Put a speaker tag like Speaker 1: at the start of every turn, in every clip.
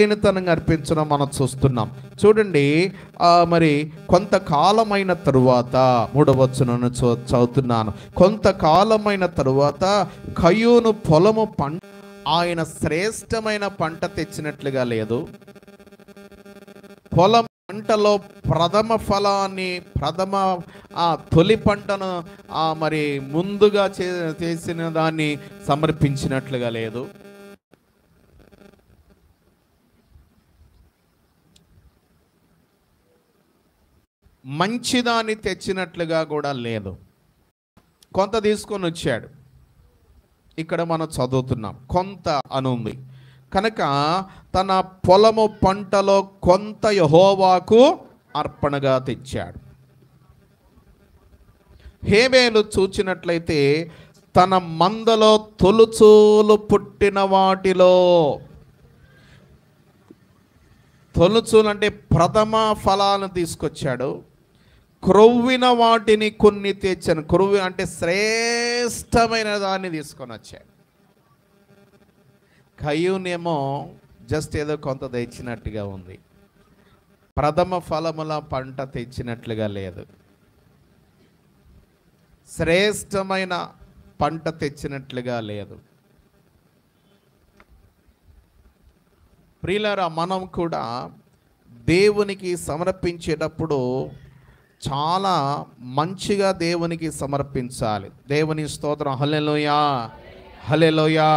Speaker 1: దీనితనంగా అర్పించడం మనం చూస్తున్నాం. చూడండి, మరి కొంతకాలమైన తరువాత 3వ వచనాన్ని చదువుతున్నాను. కొంతకాలమైన తరువాత కయ్యూను పొలము పంట, ఆయన శ్రేష్టమైన పంట తెచ్చినట్లుగా లేదు. పొలం పంటలో ప్రథమ ఫలాన్ని, తొలి పంటను మరి ముందుగా చేసిన దాన్ని సమర్పించినట్లుగా లేదు. మంచిదాన్ని తెచ్చినట్లుగా కూడా లేదు. కొంత తీసుకొని వచ్చాడు. ఇక్కడ మనం చదువుతున్నాం కొంత అనుంది కనుక తన పొలము పంటలో కొంత యెహోవాకు అర్పణగా తెచ్చాడు. హేబేలు చూచినట్లయితే తన మందలో తొలుచూలు పుట్టిన వాటిలో, తొలుచూలు అంటే ప్రథమ ఫలాలను తీసుకొచ్చాడు. క్రొవ్విన వాటిని కొన్ని తెచ్చాను. క్రొవ్వి అంటే శ్రేష్టమైన దాన్ని తీసుకొని వచ్చాడు. కయ్యూనేమో జస్ట్ ఏదో కొంత తెచ్చినట్టుగా ఉంది. ప్రథమ ఫలముల పంట తెచ్చినట్లుగా లేదు. శ్రేష్టమైన పంట తెచ్చినట్లుగా లేదు. ప్రియులారా, మనం కూడా దేవునికి సమర్పించేటప్పుడు చాలా మంచిగా దేవునికి సమర్పించాలి. దేవుని స్తోత్రం. హల్లెలూయా, హల్లెలూయా.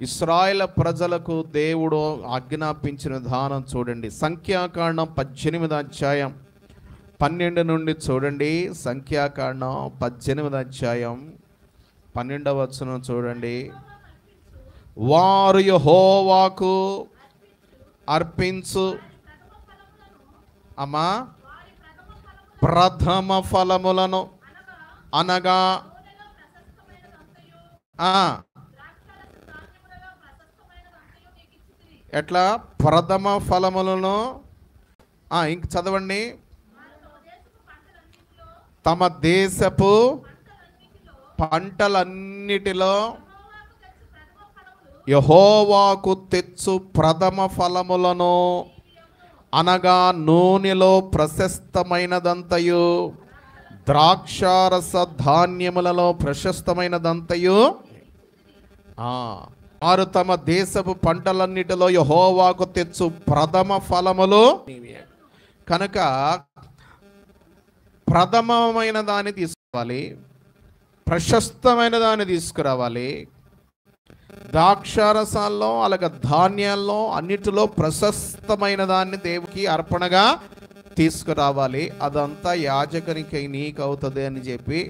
Speaker 1: ఇశ్రాయేలు ప్రజలకు దేవుడు ఆజ్ఞాపించిన విధానం చూడండి. సంఖ్యాకాండం 18వ అధ్యాయం 12 నుండి చూడండి. సంఖ్యాకాండం 18వ అధ్యాయం 12వ వచనం చూడండి. వారు యెహోవాకు అర్పించు అమ్మా ప్రథమ ఫలములను, అనగా ఎట్లా ప్రథమ ఫలములను, ఇంక చదవండి. తమ దేశపు పంటలన్నిటిలో యెహోవాకు తెచ్చు ప్రథమ ఫలములను, అనగా నూనెలో ప్రశస్తమైనదంతయు, ద్రాక్షారస ధాన్యములలో ప్రశస్తమైనదంతయు. వారు తమ దేశపు పంటలన్నిటిలో యెహోవాకు తెచ్చు ప్రథమ ఫలములు. కనుక ప్రథమమైన దాన్ని తీసుకోవాలి, ప్రశస్తమైన దాన్ని తీసుకురావాలి. ద్రాక్షారసాల్లో అలాగే ధాన్యాల్లో అన్నిటిలో ప్రశస్తమైన దాన్ని దేవునికి అర్పణగా తీసుకురావాలి. అదంతా యాజకునికి నీకు అవుతుంది అని చెప్పి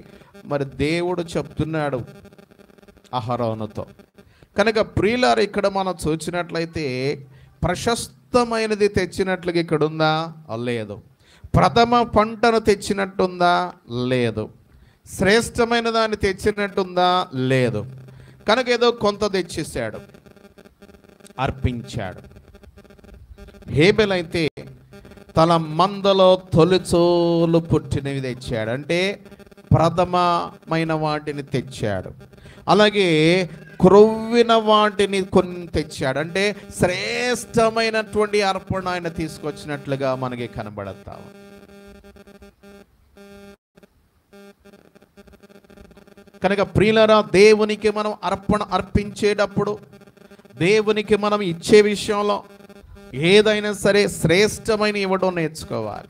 Speaker 1: మరి దేవుడు చెప్తున్నాడు అహరోనుతో. కనుక ప్రియులారు, ఇక్కడ మనం చూసినట్లయితే ప్రశస్తమైనది తెచ్చినట్లుగా ఇక్కడ ఉందా? లేదు. ప్రథమ పంటను తెచ్చినట్టుందా? లేదు. శ్రేష్టమైన దాన్ని తెచ్చినట్టుందా? లేదు. కనుక ఏదో కొంత తెచ్చేసాడు, అర్పించాడు. హేబెల్ అయితే తన మందలో తొలిచూలు పుట్టినవి తెచ్చాడు, అంటే ప్రథమమైన వాటిని తెచ్చాడు. అలాగే క్రొవ్విన వాటిని కొన్ని తెచ్చాడు, అంటే శ్రేష్టమైనటువంటి అర్పణ ఆయన తీసుకొచ్చినట్లుగా మనకి కనబడతాం. కనుక ప్రియులారా, దేవునికి మనం అర్పించేటప్పుడు, దేవునికి మనం ఇచ్చే విషయంలో ఏదైనా సరే శ్రేష్టమైన ఇవ్వడం నేర్చుకోవాలి.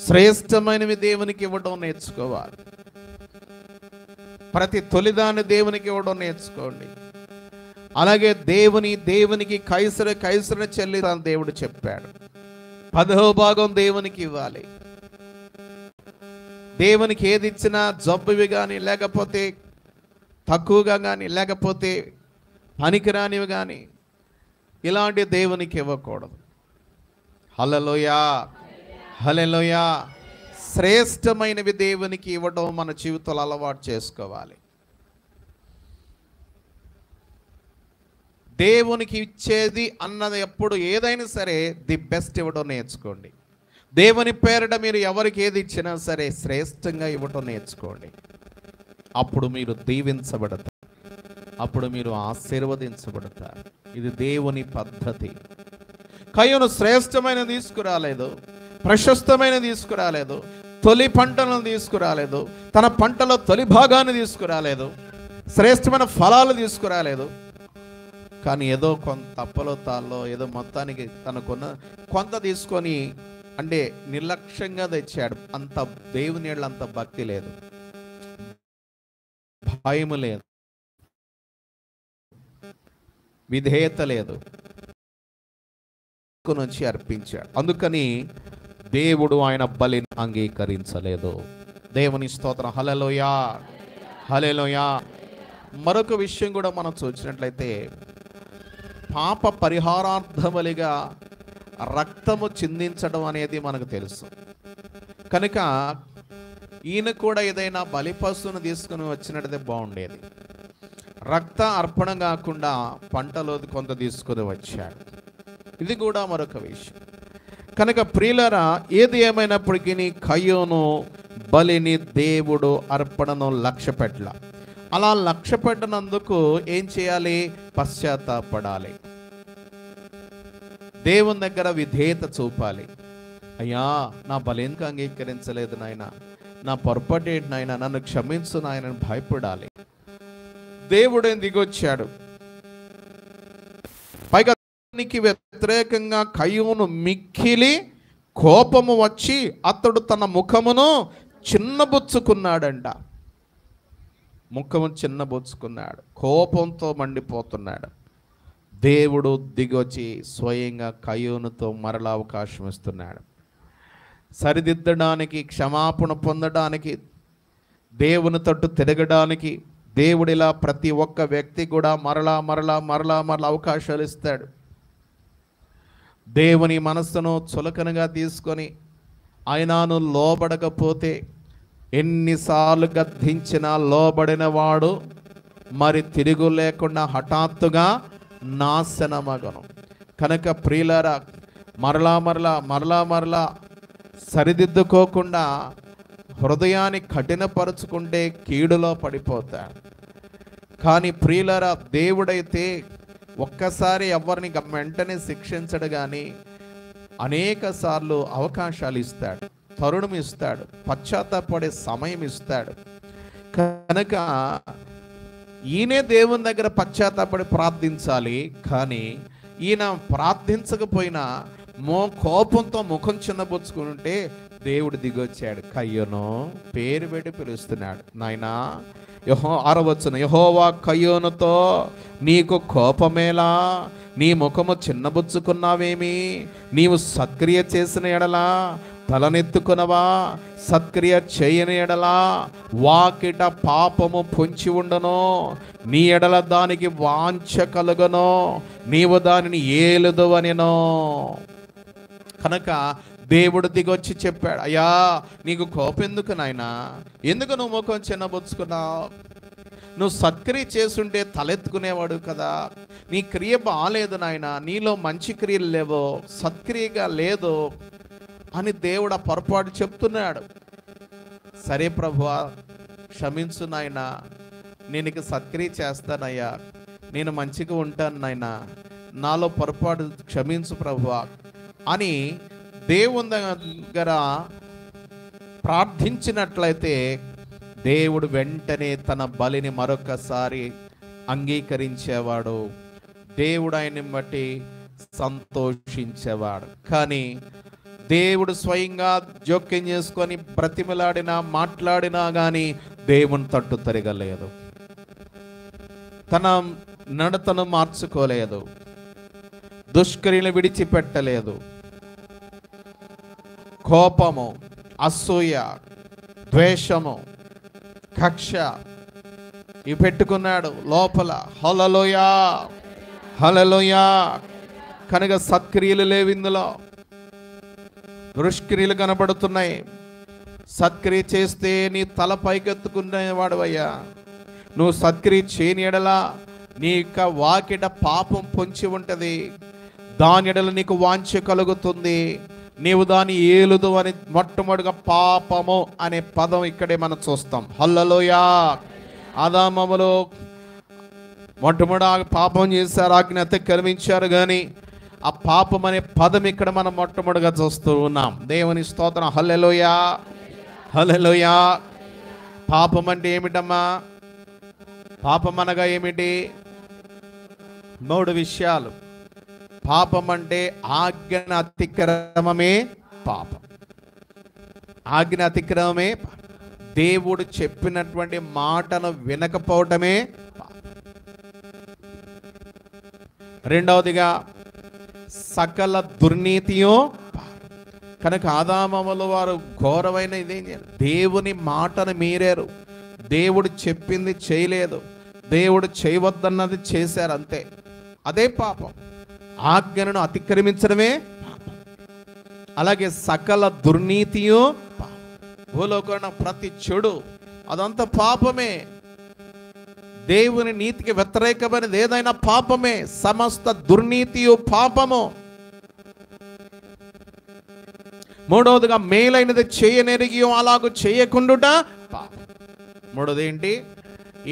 Speaker 1: శ్రేష్టమైనవి దేవునికి ఇవ్వడం నేర్చుకోవాలి. ప్రతి తొలిదాన్ని దేవునికి ఇవ్వడం నేర్చుకోండి. అలాగే దేవునికి కైసరు చెల్లించాలని దేవుడు చెప్పాడు. 10వ భాగం దేవునికి ఇవ్వాలి. దేవునికి ఏది ఇచ్చినా జబ్బువి కానీ, లేకపోతే తక్కువగా కానీ, లేకపోతే పనికిరానివి కానీ, ఇలాంటి దేవునికి ఇవ్వకూడదు. హల్లెలూయా, హల్లెలూయా. శ్రేష్టమైనవి దేవునికి ఇవ్వడం మన జీవితంలో అలవాటు చేసుకోవాలి. దేవునికి ఇచ్చేది అన్నది ఎప్పుడు ఏదైనా సరే ది బెస్ట్ ఇవ్వడం నేర్చుకోండి. దేవుని పేరిట మీరు ఎవరికి ఏది ఇచ్చినా సరే శ్రేష్టంగా ఇవ్వడం నేర్చుకోండి. అప్పుడు మీరు దీవించబడతారు. అప్పుడు మీరు ఆశీర్వదించబడతారు. ఇది దేవుని పద్ధతి. కయ్యూను శ్రేష్టమైన తీసుకురాలేదు, ప్రశస్తమైన తీసుకురాలేదు, తొలి పంటలను తీసుకురాలేదు, తన పంటలో తొలి భాగాన్ని తీసుకురాలేదు, శ్రేష్టమైన ఫలాలు తీసుకురాలేదు. కానీ ఏదో కొంత తప్పలో తాల్లో ఏదో మొత్తానికి తనకున్న కొంత తీసుకొని అంటే నిర్లక్ష్యంగా తెచ్చాడు. అంత దేవుని ఏళ్ళ అంత భక్తి లేదు, భయము లేదు, విధేయత లేదు, నుంచి అర్పించాడు. అందుకని దేవుడు ఆయన బలిని అంగీకరించలేదు. దేవుని స్తోత్రం. హల్లెలూయా, హల్లెలూయా. మరొక విషయం కూడా మనం చూసినట్లయితే, పాప పరిహారార్థములుగా రక్తము చిందించడం అనేది మనకు తెలుసు కనుక ఈయన కూడా ఏదైనా బలిపశువును తీసుకుని వచ్చినట్లయితే బాగుండేది. రక్త అర్పణ కాకుండా పంటలో కొంత తీసుకుని వచ్చాడు. ఇది కూడా మరొక విషయం. కనుక ప్రియులారా, ఏది ఏమైనప్పటికీ కయ్యూను బలిని దేవుడు అర్పణను లక్ష్య పెట్టల. అలా లక్ష్య పెట్టినందుకు ఏం చేయాలి? పశ్చాత్తాపడాలి, దేవుని దగ్గర విధేయత చూపాలి. అయ్యా, నా బలింక అంగీకరించలేదు నాయన, నా పొరపాటు ఏంటి నాయన, నన్ను క్షమించు నాయన భయపడాలి. దేవుడే దిగొచ్చాడు. పైగా వ్యతిరేకంగా కయ్యూను మిక్కిలి కోపము వచ్చి అతడు తన ముఖమును చిన్నబుచ్చుకున్నాడంట. ముఖము చిన్నబుచ్చుకున్నాడు, కోపంతో మండిపోతున్నాడు. దేవుడు దిగొచ్చి స్వయంగా కయ్యూనుతో మరలా అవకాశం ఇస్తున్నాడు. సరిదిద్దడానికి, క్షమాపణ పొందడానికి, దేవుని తట్టు తిరగడానికి దేవుడిలా ప్రతి ఒక్క వ్యక్తి కూడా మరలా మరలా మరలా మరలా అవకాశాలు ఇస్తాడు. దేవుని మనస్సును చులకనగా తీసుకొని ఆయనను లోబడకపోతే ఎన్నిసార్లు గద్దించినా లోబడిన వాడు మరి తిరుగు లేకుండా హఠాత్తుగా నాశనమగను. కనుక ప్రియులారా, మరలా మరలా మరలా మరలా సరిదిద్దుకోకుండా హృదయాన్ని కఠినపరుచుకుంటే కీడులో పడిపోతాడు. కానీ ప్రియులారా, దేవుడైతే ఒక్కసారి ఎవరిని వెంటనే శిక్షించడు, కానీ అనేక సార్లు అవకాశాలు ఇస్తాడు, తరుణం ఇస్తాడు, పశ్చాత్తాపడే సమయం ఇస్తాడు. కనుక ఈయనే దేవుని దగ్గర పశ్చాత్తాపడి ప్రార్థించాలి. కానీ ఈయన ప్రార్థించకపోయినా కోపంతో ముఖం చిన్నబుచ్చుకుంటే దేవుడు దిగొచ్చాడు. కయ్యూను పేరు పెట్టి పిలుస్తున్నాడు. నాయనా, 6వ వచనం, యెహోవా కయ్యూనుతో నీకు కోపమేలా, నీ ముఖము చిన్నబుచ్చుకున్నావేమి, నీవు సత్క్రియ చేసిన ఎడలా తలనెత్తుకునవా, సత్క్రియ చేయని ఎడలా వాకిట పాపము పొంచి ఉండను, నీ ఎడల దానికి వాంఛ కలుగను, నీవు దానిని ఏలుదు అనినో. కనుక దేవుడు దిగొచ్చి చెప్పాడు, అయ్యా నీకు కోపం ఎందుకు నాయనా, ఎందుకు నువ్వు ముఖం చిన్నబుచ్చుకున్నావు, నువ్వు సత్క్రియ చేసుంటే తలెత్తుకునేవాడు కదా, నీ క్రియ బాగాలేదు నాయన, నీలో మంచి క్రియలు లేవో, సత్క్రియగా లేదు అని దేవుడు ఆ పొరపాటు చెప్తున్నాడు. సరే ప్రభువా, క్షమించు నాయనా, నేను ఇక సత్క్రియ చేస్తానయ్యా, నేను మంచిగా ఉంటాను నాయనా, నాలో పొరపాటు క్షమించు ప్రభువా అని దేవుని దగ్గర ప్రార్థించినట్లయితే దేవుడు వెంటనే తన బలిని మరొకసారి అంగీకరించేవాడు. దేవుడు ఆయన్ని బట్టి సంతోషించేవాడు. కానీ దేవుడు స్వయంగా జోక్యం చేసుకొని బ్రతిమలాడినా మాట్లాడినా కానీ దేవుని తట్టు తిరగలేదు, తన నడతను మార్చుకోలేదు, దుష్క్రియలు విడిచిపెట్టలేదు. కోపము, అసూయ, ద్వేషము, కక్ష ఇవి పెట్టుకున్నాడు లోపల. హల్లెలూయా, హల్లెలూయా. కనుక సత్క్రియలు లేవు ఇందులో, దుష్క్రియలు కనబడుతున్నాయి. సత్క్రియ చేస్తే నీ తల పైకెత్తుకునేవాడవయ్యా, నువ్వు సత్క్రియ చేయని ఎడలా నీ యొక్క వాకిట పాపం పొంచి ఉంటుంది, దాని ఎడల నీకు వాంఛ కలుగుతుంది, నీవు దాన్ని ఏలుదు అని మొట్టమొదటిగా పాపము అనే పదం ఇక్కడే మనం చూస్తాం. హల్లెలూయా. ఆదామములో మొట్టమొదటి పాపం చేశారు, ఆజ్ఞ అతిక్రమించారు. కానీ ఆ పాపం అనే పదం ఇక్కడ మనం మొట్టమొదటిగా చూస్తూ ఉన్నాం. దేవుని స్తోత్రం. హల్లెలూయా, హల్లెలూయా. పాపం అంటే ఏమిటమ్మా? పాపం అనగా ఏమిటి? 3 విషయాలు. పాపం అంటే ఆజ్ఞ అతిక్రమమే పాపం. ఆజ్ఞ అతిక్రమమే, దేవుడు చెప్పినటువంటి మాటను వినకపోవటమే పాపం. రెండవదిగా సకల దుర్నీతియో పాపం. కనుక ఆదామవ్వల వారు ఘోరమైన ఇదేం చేయాలి? దేవుని మాటను మీరారు, దేవుడు చెప్పింది చేయలేదు, దేవుడు చేయవద్దన్నది చేశారు, అంతే. అదే పాపం. ఆజ్ఞను అతిక్రమించడమే పాపం. అలాగే సకల దుర్నీతియో పాపం. భూలోకంలో ప్రతి చెడు అదంతా పాపమే. దేవుని నీతికి వ్యతిరేకమైనది ఏదైనా పాపమే. సమస్త దుర్నీతియు పాపము. మూడవదిగా మేలైనది చేయనెరిగియో అలాగూ చేయకుండుట పాపం. మూడోది ఏంటి?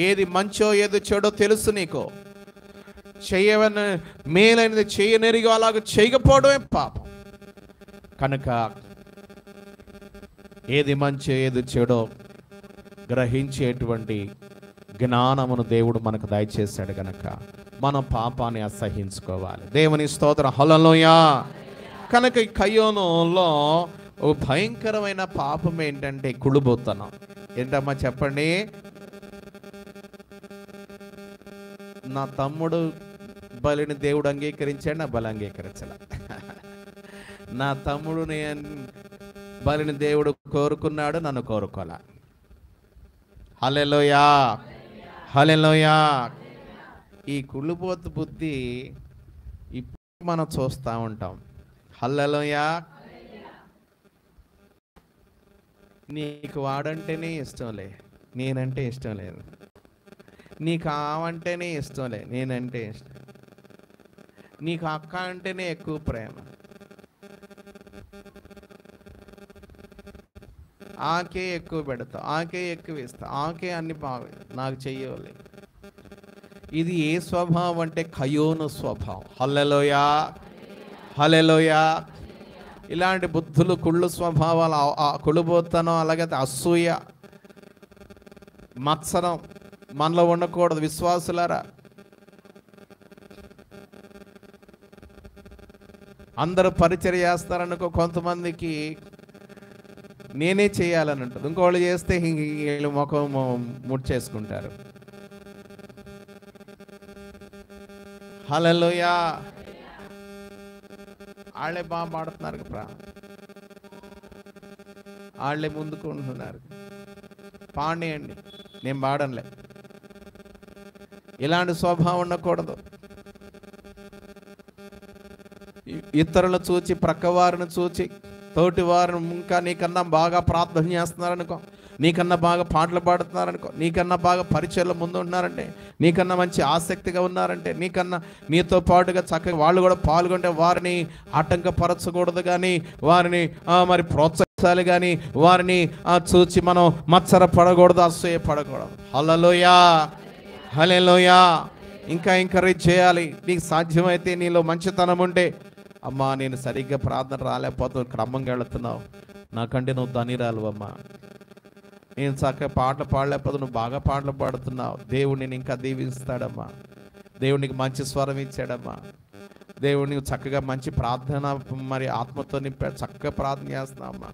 Speaker 1: ఏది మంచో ఏది చెడో తెలుసు నీకు, చేయవని మేలైనది చేయనెరిగో అలాగూ చేయకపోవడమే పాపం. కనుక ఏది మంచో ఏది చెడో గ్రహించేటువంటి జ్ఞానమును దేవుడు మనకు దయచేశాడు. కనుక మనం పాపాన్ని అసహించుకోవాలి. దేవుని స్తోత్రం. హల్లెలూయా. కనుక ఈ కయ్యోనులో ఓ భయంకరమైన పాపం ఏంటంటే కుళ్ళుబోతనం. ఏంటమ్మా చెప్పండి? నా తమ్ముడు బలిని దేవుడు అంగీకరించాడు, నా బలి అంగీకరించాల. నా తమ్ముడు బలిని దేవుడు కోరుకున్నాడు, నన్ను కోరుకోలే. హల్లెలూయా, హల్లెలూయా. ఈ కుళ్ళుబోతు బుద్ధి ఇప్పుడు మనం చూస్తూ ఉంటాం. హల్లెలూయా. నీకు వాడంటేనే ఇష్టం లే, నేనంటే ఇష్టం లేదు. నీకు ఆవంటేనే ఇష్టం లే, నేనంటే ఇష్టం. నీకు అక్క అంటేనే ఎక్కువ ప్రేమ, ఆకే ఎక్కువ పెడతా, ఆకే ఎక్కువ ఇస్తా, ఆకే అన్ని బాగా నాకు చెయ్యాలి. ఇది ఏ స్వభావం అంటే కయోను స్వభావం. హల్లెలూయా, హల్లెలూయా. ఇలాంటి బుద్ధులు, కుళ్ళు స్వభావాలు, కుళ్ళుబోతనం, అలాగే అసూయ, మత్సరం మనలో ఉండకూడదు. విశ్వాసులారా, అందరూ పరిచర్య చేస్తారనుకో, కొంతమందికి నేనే చేయాలని ఉంటుంది. ఇంకోళ్ళు చేస్తే వీళ్ళు ముఖం ముడ్చేసుకుంటారు. హల్లెలూయా. వాళ్ళే బాగా పాడుతున్నారు, వాళ్ళే ముందుకు ఉంటున్నారు. పాడేయండి, నేను పాడనులే. ఇలాంటి స్వభావం ఉండకూడదు. ఇతరులు చూచి, ప్రక్కవారిని చూచి, తోటి వారిని ఇంకా నీకన్నా బాగా ప్రార్థన చేస్తున్నారనుకో, నీకన్నా బాగా పాటలు పాడుతున్నారనుకో, నీకన్నా బాగా పరిచయాల ముందు ఉన్నారంటే, నీకన్నా మంచి ఆసక్తిగా ఉన్నారంటే, నీకన్నా నీతో పాటుగా చక్కగా వాళ్ళు కూడా పాల్గొంటే వారిని ఆటంకపరచకూడదు, కానీ వారిని మరి ప్రోత్సహించాలి, కానీ వారిని చూచి మనం మత్సర పడకూడదు, అసూయ పడకూడదు. హల్లెలూయా, హల్లెలూయా. ఇంకా ఎంకరేజ్ చేయాలి. నీకు సాధ్యమైతే, నీలో మంచితనం ఉంటే, అమ్మా నేను సరిగ్గా ప్రార్థన రాలేకపోతే క్రమంగా వెళుతున్నావు, నాకంటే నువ్వు ధనిరాలు అమ్మా. నేను చక్కగా పాటలు పాడలేకపోతే నువ్వు బాగా పాటలు పాడుతున్నావు, దేవుడు నేను ఇంకా దీవిస్తాడమ్మా. దేవుడు నీకు మంచి స్వరం ఇచ్చాడమ్మా. దేవుడు నీకు చక్కగా మంచి ప్రార్థన మరి ఆత్మతో నింపాడు, చక్కగా ప్రార్థన చేస్తున్నావమ్మా.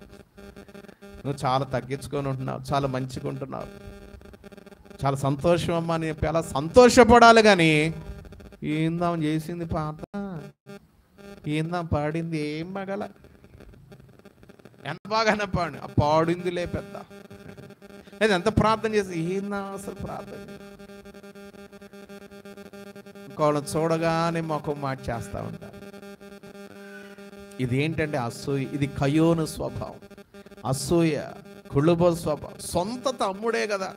Speaker 1: నువ్వు చాలా తగ్గించుకొని ఉంటున్నావు, చాలా మంచిగా ఉంటున్నావు, చాలా సంతోషం అమ్మా. నేను చాలా సంతోషపడాలి, కానీ ఏందాం చేసింది పాట, ఏందా పాడింది, ఏం బాగల, ఎంత బాగానే పాడి పాడిందిలే పెద్ద, లేదా ఎంత ప్రార్థన చేసి ఏందా అసలు ప్రార్థన. ఇంకోళ్ళని చూడగానే ముఖం మార్చేస్తూ ఉంటారు. ఇదేంటంటే అసూయ. ఇది కయోను స్వభావం. అసూయ, కుళ్ళుబో స్వభావం. సొంత తమ్ముడే కదా,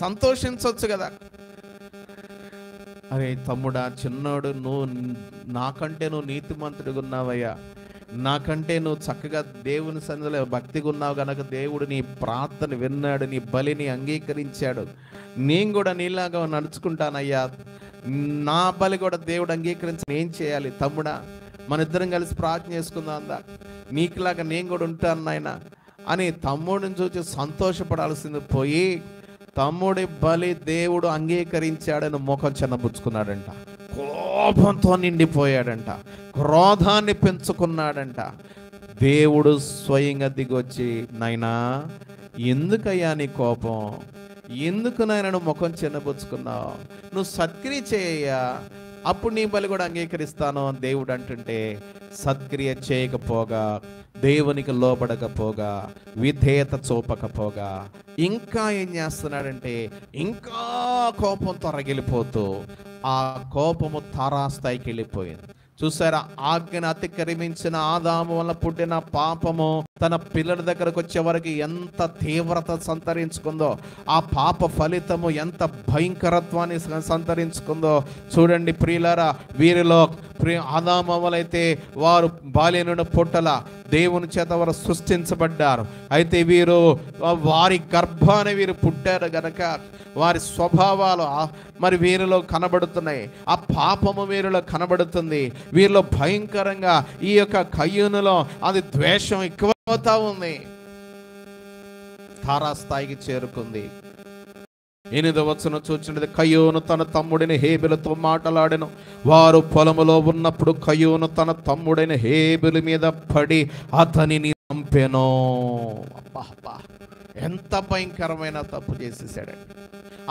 Speaker 1: సంతోషించవచ్చు కదా. అరే తమ్ముడా, చిన్నోడు, నువ్వు నాకంటే నువ్వు నీతిమంతుడిగా ఉన్నావయ్యా, నాకంటే నువ్వు చక్కగా దేవుని సన్నిధిలో భక్తిగా ఉన్నావు కనుక దేవుడు నీ ప్రార్థన విన్నాడు, నీ బలిని అంగీకరించాడు. నేను కూడా నీలాగా నడుచుకుంటానయ్యా, నా బలి కూడా దేవుడు అంగీకరించి ఏం చేయాలి తమ్ముడా, మన ఇద్దరం కలిసి ప్రార్థన చేసుకుందాం అందా, నీకులాగా నేను కూడా ఉంటాను నాయన అని తమ్ముడిని చూసి సంతోషపడాల్సింది పోయి తమ్ముడి బలి దేవుడు అంగీకరించాడని ముఖం చిన్నబుచ్చుకున్నాడంట. కోపంతో నిండిపోయాడంట, క్రోధాన్ని పెంచుకున్నాడంట. దేవుడు స్వయంగా దిగొచ్చి, నాయనా ఎందుకయ్యా నీ కోపం, ఎందుకు నాయన నువ్వు ముఖం చిన్నబుచ్చుకున్నావు, నువ్వు సత్క్రియ చేయయ్యా, అప్పుడు నీ బలి కూడా అంగీకరిస్తాను అని దేవుడు అంటుంటే, సత్క్రియ చేయకపోగా, దేవునికి లోబడకపోగా, విధేయత చూపకపోగా ఇంకా ఏం చేస్తున్నాడంటే ఇంకా కోపంతో రగిలిపోతూ ఆ కోపము తారాస్థాయికి వెళ్ళిపోయింది. చూసారా, ఆజ్ఞను అతిక్రమించిన ఆదాము వల్ల పుట్టిన పాపము తన పిల్లల దగ్గరకు వచ్చే వరకు ఎంత తీవ్రత సంతరించుకుందో, ఆ పాప ఫలితము ఎంత భయంకరత్వాన్ని సంతరించుకుందో చూడండి ప్రియులారా. వీరిలో ఆదాము అవ్వలైతే వారు బాల్యనుడు పుట్టల, దేవుని చేత వారు సృష్టించబడ్డారు. అయితే వీరు వారి గర్భాన్ని వీరు పుట్టారు గనక వారి స్వభావాలు మరి వీరిలో కనబడుతున్నాయి, ఆ పాపము వీరిలో కనబడుతుంది. వీరిలో భయంకరంగా ఈ యొక్క కయ్యూనులో అది ద్వేషం ఎక్కువవుతా ఉంది, తారాస్థాయికి చేరుకుంది. 8వ వచనం చూచినది, కయ్యూను తన తమ్ముడిని హేబెలుతో మాటలాడెను. వారు పొలములో ఉన్నప్పుడు కయ్యూను తన తమ్ముడైన హేబెలు మీద పడి అతనిని చంపెను. అబ్బా, ఎంత భయంకరమైన తప్పు చేసేసాడండి.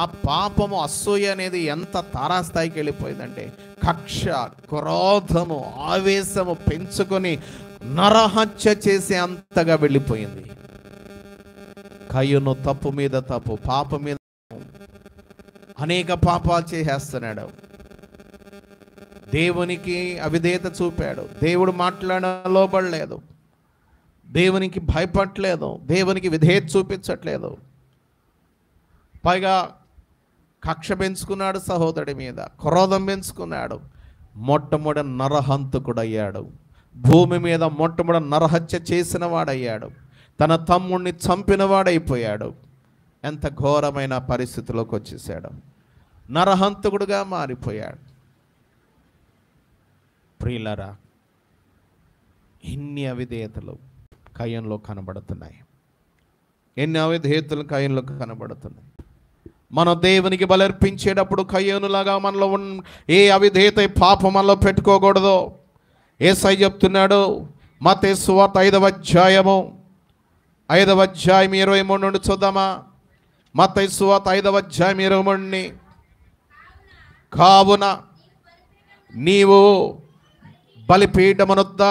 Speaker 1: ఆ పాపము అసూయ అనేది ఎంత తారాస్థాయికి వెళ్ళిపోయిందంటే కక్ష, క్రోధము, ఆవేశము పెంచుకొని నరహత్య చేసే అంతగా వెళ్ళిపోయింది. కయ్యూను తప్పు మీద తప్పు, పాపం మీద అనేక పాపాలు చేసేస్తున్నాడు. దేవునికి అవిధేయత చూపాడు, దేవుడు లోబడలేదు, దేవునికి భయపడలేదు, దేవునికి విధేయత చూపించట్లేదు. పైగా కక్ష పెంచుకున్నాడు, సహోదరుడి మీద క్రోధం పెంచుకున్నాడు. మొట్టమొదటి నరహంతకుడు అయ్యాడు, భూమి మీద మొట్టమొదటి నరహత్య చేసిన వాడయ్యాడు, తన తమ్ముడిని చంపిన వాడైపోయాడు. ఎంత ఘోరమైన పరిస్థితిలోకి వచ్చేసాడు, నరహంతకుడుగా మారిపోయాడు. ప్రియులారా, ఎన్ని అవిధేయతలు కయ్యంలో కనబడుతున్నాయి, ఎన్ని అవిధేయతలు కయ్యంలో కనబడుతున్నాయి. మనం దేవునికి బలర్పించేటప్పుడు కయ్యూనులాగా మనలో ఏ అవిధేయత పాపం మనలో పెట్టుకోకూడదు. యేసయ్య చెప్తున్నాడు మత్తయి సువార్త 5వ అధ్యాయం 23 నుండి చూద్దామా. మత్తయి సువార్త 5వ అధ్యాయం 23. కావున నీవు బలిపీఠమునొద్ద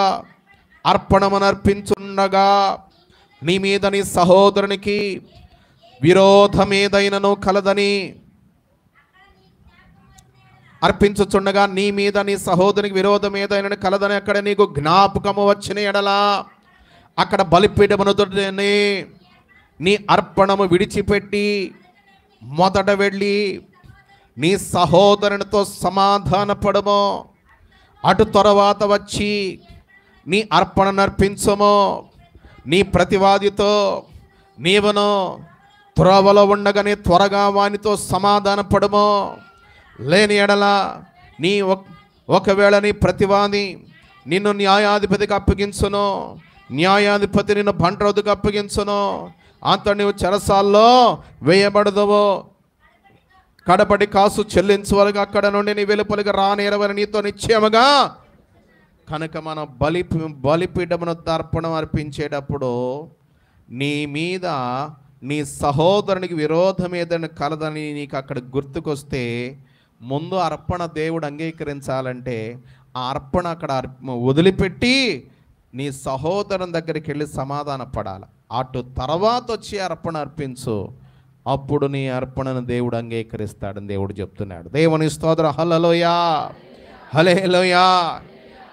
Speaker 1: అర్పణమనర్పించుండగా నీ మీద నీ సహోదరునికి విరోధమేదైనను కలదని, అర్పించుచుండగా నీ మీద నీ సహోదరునికి విరోధం ఏదైనా కలదని అక్కడ నీకు జ్ఞాపకము వచ్చిన ఎడలా అక్కడ బలిపీఠమునొద్దనే నీ అర్పణము విడిచిపెట్టి మొదట వెళ్ళి నీ సహోదరునితో సమాధానపడము, అటు తర్వాత వచ్చి నీ అర్పణ నర్పించము. నీ ప్రతివాదితో నీవును త్రోవలో ఉండగానే త్వరగా వానితో సమాధానపడము. లేని ఎడల ఒకవేళ నీ ప్రతివాది నిన్ను న్యాయాధిపతికి అప్పగించును, న్యాయాధిపతి నిన్ను బంట్రోతుకు అప్పగించును, అంత నీవు చెరసాల్లో వేయబడదువు. కడపడి కాసు చెల్లించు వరకు అక్కడ నుండి నీ వెలుపలికి రానేరవని నీతో నిశ్చయముగా. కనుక మనం బలిపీఠమును అర్పణం అర్పించేటప్పుడు నీ మీద నీ సహోదరునికి విరోధం ఏదైనా కలదని నీకు అక్కడ గుర్తుకొస్తే ముందు అర్పణ దేవుడు అంగీకరించాలంటే ఆ అర్పణ అక్కడ వదిలిపెట్టి నీ సహోదరుని దగ్గరికి వెళ్ళి సమాధాన పడాలి. అటు తర్వాత వచ్చి అర్పణ అర్పించు, అప్పుడు నీ అర్పణను దేవుడు అంగీకరిస్తాడని దేవుడు చెప్తున్నాడు. దేవుని స్తోత్రం. హల్లెలూయా, హల్లెలూయా.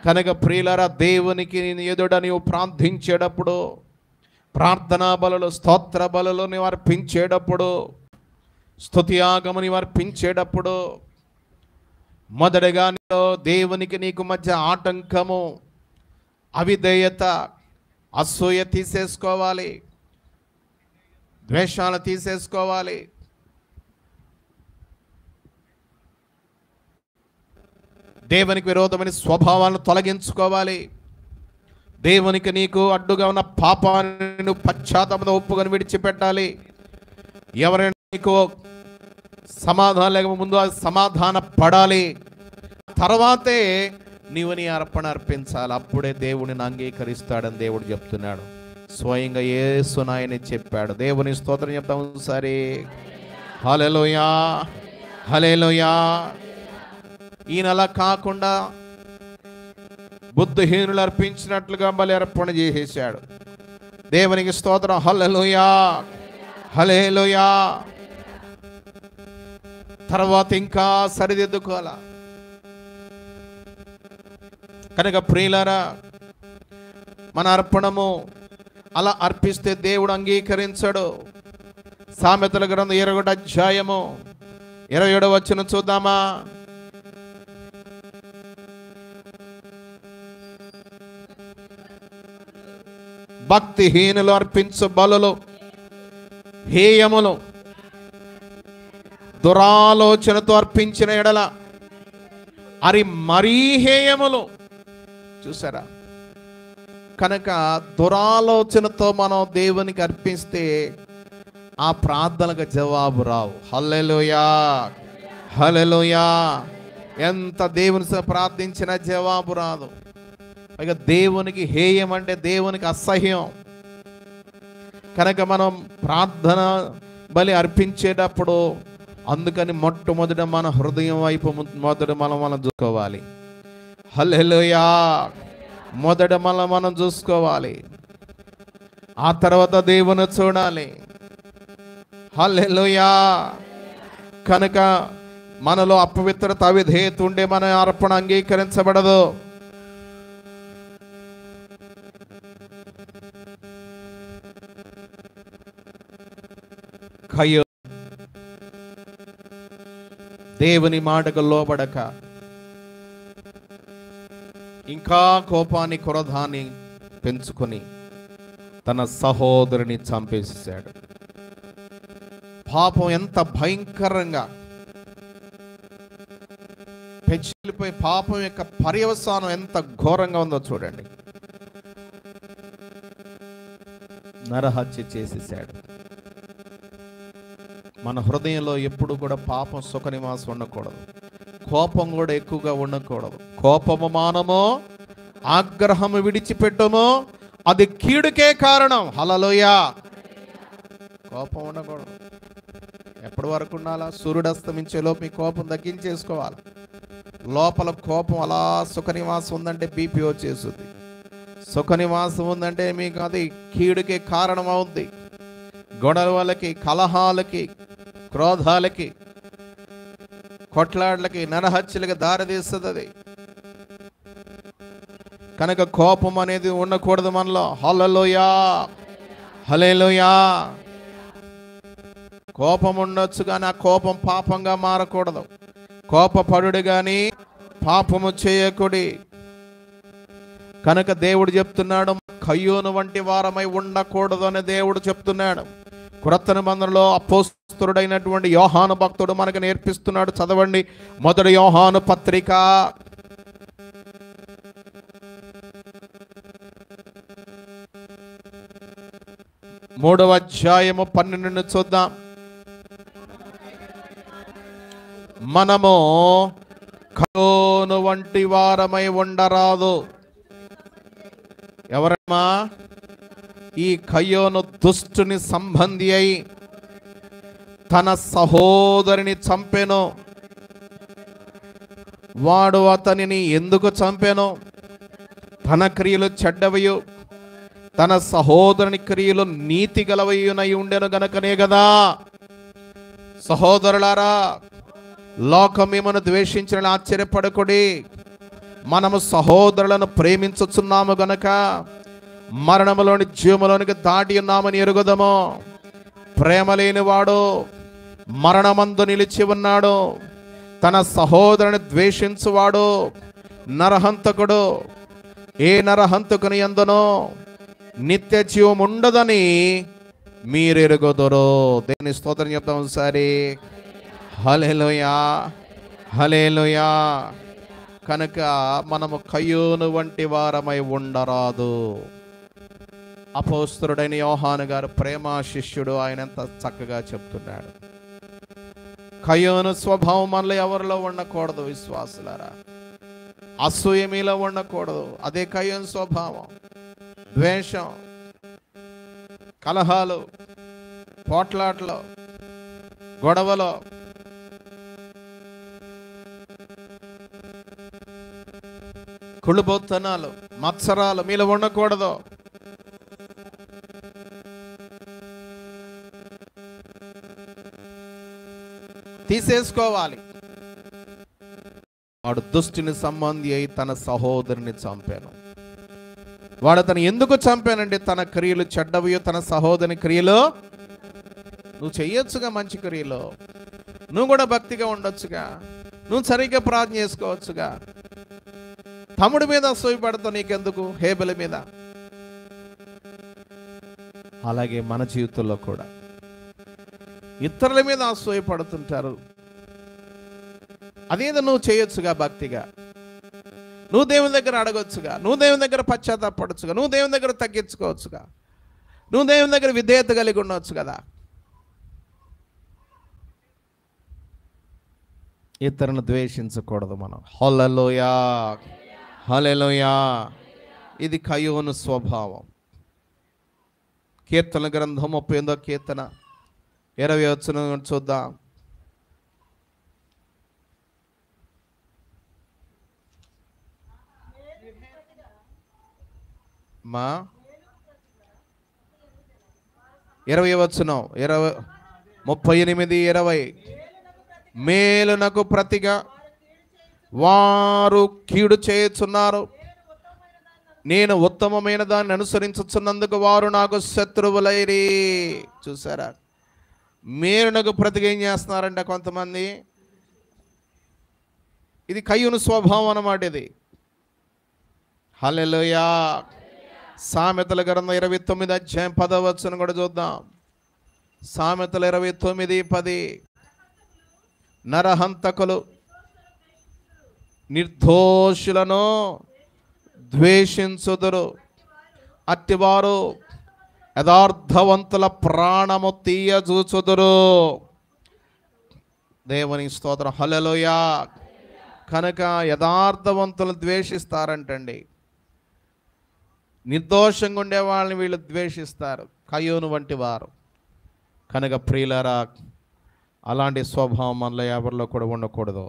Speaker 1: కనుక ప్రియులారా, దేవునికి ఎదుట నీవు ప్రార్థించేటప్పుడు, ప్రార్థనా బలులు, స్తోత్ర బలులు నీవు అర్పించేటప్పుడు, స్తుతియాగము నీవు అర్పించేటప్పుడు మొదటగా దేవునికి నీకు మధ్య ఆటంకము, అవిధేయత, అసూయ తీసేసుకోవాలి, ద్వేషాలు తీసేసుకోవాలి. దేవునికి విరోధమైన స్వభావాలను తొలగించుకోవాలి. దేవునికి నీకు అడ్డుగా ఉన్న పాపాన్ని నువ్వు పశ్చాత్తాపంతో ఒప్పుకొని విడిచిపెట్టాలి. ఎవరైనా నీకు సమాధానం లేక ముందు సమాధాన పడాలి, తర్వాతే నీవు నీ అర్పణ అర్పించాలి. అప్పుడే దేవుడిని అంగీకరిస్తాడని దేవుడు చెప్తున్నాడు. స్వయంగా యేసు నాయనే చెప్పాడు. దేవుని స్తోత్రం చెప్తాము సరే. హల్లెలూయా, హల్లెలూయా. ఈయన అలా కాకుండా బుద్ధిహీనులు అర్పించినట్లుగా బలి అర్పణ చేసేసాడు. దేవునికి స్తోత్రం. హల్లెలూయా, హల్లెలూయా. తర్వాత ఇంకా సరిదిద్దుకోవాలా. కనుక ప్రియులారా, మన అర్పణము అలా అర్పిస్తే దేవుడు అంగీకరించడు. సామెతల గ్రంథం 21 అధ్యాయము 27 వచనం చూద్దామా. భక్తిహీనులు అర్పించు బలులు హేయములు, దురాలోచనతో అర్పించిన ఎడల అది మరీ హేయములు. చూసారా? కనుక దురాలోచనతో మనం దేవునికి అర్పిస్తే ఆ ప్రార్థనకు జవాబు రావు. హల్లెలూయా, హల్లెలూయా. ఎంత దేవుని ప్రార్థించినా జవాబు రాదు. ఇక దేవునికి హేయం అంటే దేవునికి అసహ్యం. కనుక మనం ప్రార్థన బలి అర్పించేటప్పుడు అందుకని మొట్టమొదట మన హృదయం వైపు మొదట మనం చూసుకోవాలి. హల్లెలూయా. మొదట మనం చూసుకోవాలి, ఆ తర్వాత దేవుని చూడాలి. హల్లెలూయా. కనుక మనలో అపవిత్రత, అవిధేయత ఉండే మన అర్పణ అంగీకరించబడదు. దేవుని మాటకు లోబడక ఇంకా కోపాన్ని, క్రోధాన్ని పెంచుకొని తన సహోదరుని చంపేశాడు. పాపం ఎంత భయంకరంగా పెచ్చిల్లిపోయి పాపం యొక్క పర్యవసానం ఎంత ఘోరంగా ఉందో చూడండి. నరహత్య చేసేసాడు. మన హృదయంలో ఎప్పుడు కూడా పాపం సుఖ నివాసం ఉండకూడదు. కోపం కూడా ఎక్కువగా ఉండకూడదు. కోపము మానము, ఆగ్రహము విడిచిపెట్టము, అది కీడుకే కారణం. హల్లెలూయా. కోపం ఉండకూడదు. ఎప్పటి వరకు ఉండాలా? సూర్యుడు అస్తమించేలోపు మీ కోపం తగ్గించేసుకోవాలి. లోపల కోపం అలా సుఖ నివాసం ఉందంటే బీపీ వచ్చేస్తుంది. సుఖ నివాసం ఉందంటే మీకు అది కీడుకే కారణం అవుద్ది. గొడవలకి, కలహాలకి, క్రోధాలకి, కొట్లాడలకి, నరహత్యలకి దారితీస్తుంది అది. కనుక కోపం అనేది ఉండకూడదు మనలో. హల్లెలూయా, హల్లెలూయా. కోపం ఉండొచ్చు కానీ ఆ కోపం పాపంగా మారకూడదు. కోపపడుడు కానీ పాపము చేయకుడి. కనుక దేవుడు చెప్తున్నాడు, కయ్యోను వంటి వారమై ఉండకూడదు అని దేవుడు చెప్తున్నాడు. క్రొత్త నిబంధనలో అపోస్తలుడైనటువంటి యోహాను భక్తుడు మనకు నేర్పిస్తున్నాడు. చదవండి, 1 యోహాను పత్రిక 3వ అధ్యాయము 12 చూద్దాం. మనము కయ్యోను వంటి వారమై ఉండరాదు. ఎవరమ్మా? ఈ కయ్యోను దుష్టుని సంబంధి అయి తన సహోదరిని చంపెను. వాడు అతనిని ఎందుకు చంపెను? తన క్రియలు చెడ్డవయు, తన సహోదరుని క్రియలు నీతి గలవయునై ఉండెను గనకనే కదా. సహోదరులారా, లోకం మిమ్మల్ని ద్వేషించిన ఆశ్చర్యపడకుడి. మనము సహోదరులను ప్రేమించుచున్నాము గనక మరణములోని జీవములోనికి దాటి ఉన్నామని ఎరుగుదము. ప్రేమ లేనివాడు మరణమందు నిలిచి ఉన్నాడు. తన సహోదరుని ద్వేషించువాడు నరహంతకుడు. ఏ నరహంతకుని యందునో నిత్య జీవం ఉండదని మీరు ఎరుగుదురు. దేని స్తోత్రం చెప్తాం ఒకసారి. హల్లెలూయా, హల్లెలూయా. కనుక మనము కయ్యోను వంటి వారమై ఉండరాదు. అపోస్తలుడైన యోహాను గారు ప్రేమ శిష్యుడు, ఆయన ఎంత చక్కగా చెప్తున్నాడు. కయ్యోను స్వభావం మనలో ఎవరిలో ఉండకూడదు విశ్వాసులారా. అసూయ మీలో ఉండకూడదు. అదే కయ్యోను స్వభావం. ద్వేషం, కలహాలు, పోట్లాట్లు, గొడవలు, కుళ్ళుబోత్తనాలు, మత్సరాలు మీలో ఉండకూడదు. తీసేసుకోవాలి. వాడు దుష్టుని సంబంధి అయి తన సహోదరుని చంపాను. వాడు తను ఎందుకు చంపానంటే తన క్రియలు చెడ్డవియో, తన సహోదరుని క్రియలు. నువ్వు చెయ్యొచ్చుగా మంచి క్రియలు, నువ్వు కూడా భక్తిగా ఉండొచ్చుగా, నువ్వు సరిగ్గా ప్రార్థన చేసుకోవచ్చుగా. తమ్ముడి మీద అసూయపడతావు నీకెందుకు, హేబెల మీద. అలాగే మన జీవితంలో కూడా ఇతరుల మీద అసూయపడుతుంటారు. అదేదో నువ్వు చేయొచ్చుగా భక్తిగా. నువ్వు దేవుని దగ్గర అడగొచ్చుగా, నువ్వు దేవుని దగ్గర పశ్చాత్తాపడచ్చుగా, నువ్వు దేవుని దగ్గర తగ్గించుకోవచ్చుగా, నువ్వు దేవుని దగ్గర విధేయత కలిగి ఉండవచ్చు కదా. ఇతరులను ద్వేషించకూడదు మనం. హల్లెలూయా, హల్లెలూయా. ఇది కయ్యోను స్వభావం. కీర్తన గ్రంథం 38వ కీర్తన 20వ వచనం చూద్దాం. మా 20వ వచనం 38, 20. మేలునకు ప్రతిగా వారు కీడు చేయుచున్నారు, నేను ఉత్తమమైన దాన్ని అనుసరించుచున్నందుకు వారు నాకు శత్రువులైరి. చూసారా, మేలునకు ప్రతిగా ఏం చేస్తున్నారంట కొంతమంది. ఇది కయ్యూను స్వభావం అన్నమాట ఇది. హల్లెలూయా. సామెతల గ్రంథం 29వ అధ్యాయం 10వ వచనం కూడా చూద్దాం. సామెతలు 29:10. నరహంతకులు నిర్దోషులను ద్వేషించుదురు, అట్టివారు యథార్థవంతుల ప్రాణము తీయజూచుదురు. దేవుని స్తోత్రం. హల్లెలూయా. కనుక యథార్థవంతులు ద్వేషిస్తారంటండి. నిర్దోషంగా ఉండే వాళ్ళని వీళ్ళు ద్వేషిస్తారు, కయ్యోను వంటి వారు. కనుక ప్రియులారా, అలాంటి స్వభావం మనలో ఎవరిలో కూడా ఉండకూడదు.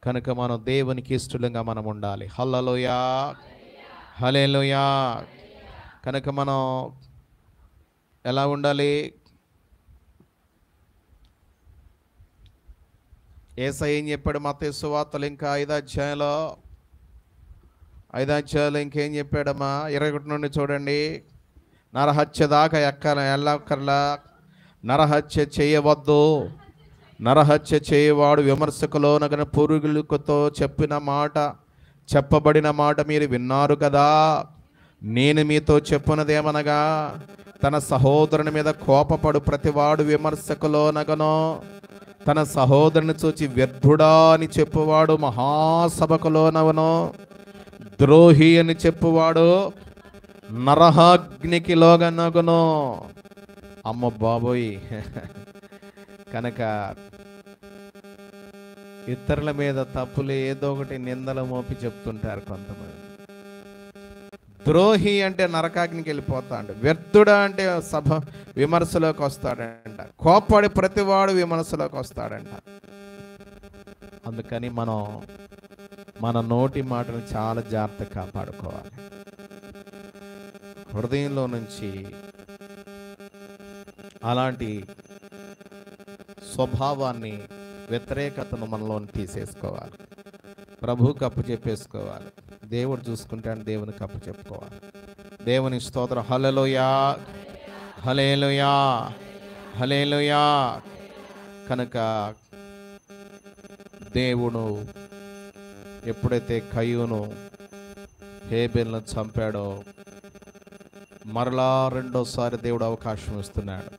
Speaker 1: కనుక మనం దేవునికి ఇష్టలుగా మనం ఉండాలి. హల్లెలూయా, హల్లెలూయా. కనుక మనం ఎలా ఉండాలి? యేసయ్య ఏం చెప్పాడు మత్తయి సువార్తలు ఇంకా 5వ అధ్యాయంలో ఇంకేం చెప్పాడమ్మా? 21 నుండి చూడండి. నరహత్య దాకా ఎల్లక్కర్లా. నరహత్య చేయవద్దు. నరహత్య చేయవాడు విమర్శకులోనగన పురుగులతో చెప్పబడిన మాట మీరు విన్నారు కదా. నేను మీతో చెప్పునదేమనగా, తన సహోదరుని మీద కోపపడు ప్రతివాడు విమర్శకులోనగనో, తన సహోదరుని చూచి వ్యర్థుడా అని చెప్పువాడు మహాసభకులోనవనో, ద్రోహి అని చెప్పువాడు నరహాగ్నికి లోగనగునో. అమ్మ బాబోయ్. కనుక ఇతరుల మీద తప్పులు ఏదో ఒకటి నిందలు మోపి చెప్తుంటారు కొంతమంది. ద్రోహి అంటే నరకాగ్నికి వెళ్ళిపోతాడు, వ్యర్థుడా అంటే సభ విమర్శలోకి వస్తాడంట, కోపడి ప్రతివాడు విమర్శలోకి వస్తాడంట. అందుకని మనం మన నోటి మాటను చాలా జాగ్రత్తగా కాపాడుకోవాలి. హృదయంలో నుంచి అలాంటి స్వభావాన్ని, వ్యతిరేకతను మనలోని తీసేసుకోవాలి. ప్రభువుకి అప్పు చెప్పేసుకోవాలి. దేవుడు చూసుకుంటాను, దేవునికి అప్పు చెప్పుకోవాలి. దేవుని స్తోత్రం. హల్లెలూయా, హల్లెలూయా, హల్లెలూయా. కనుక దేవుడు ఎప్పుడైతే కయ్యూను హేబేల్ను చంపాడో మరలా రెండోసారి దేవుడు అవకాశం ఇస్తున్నాడు.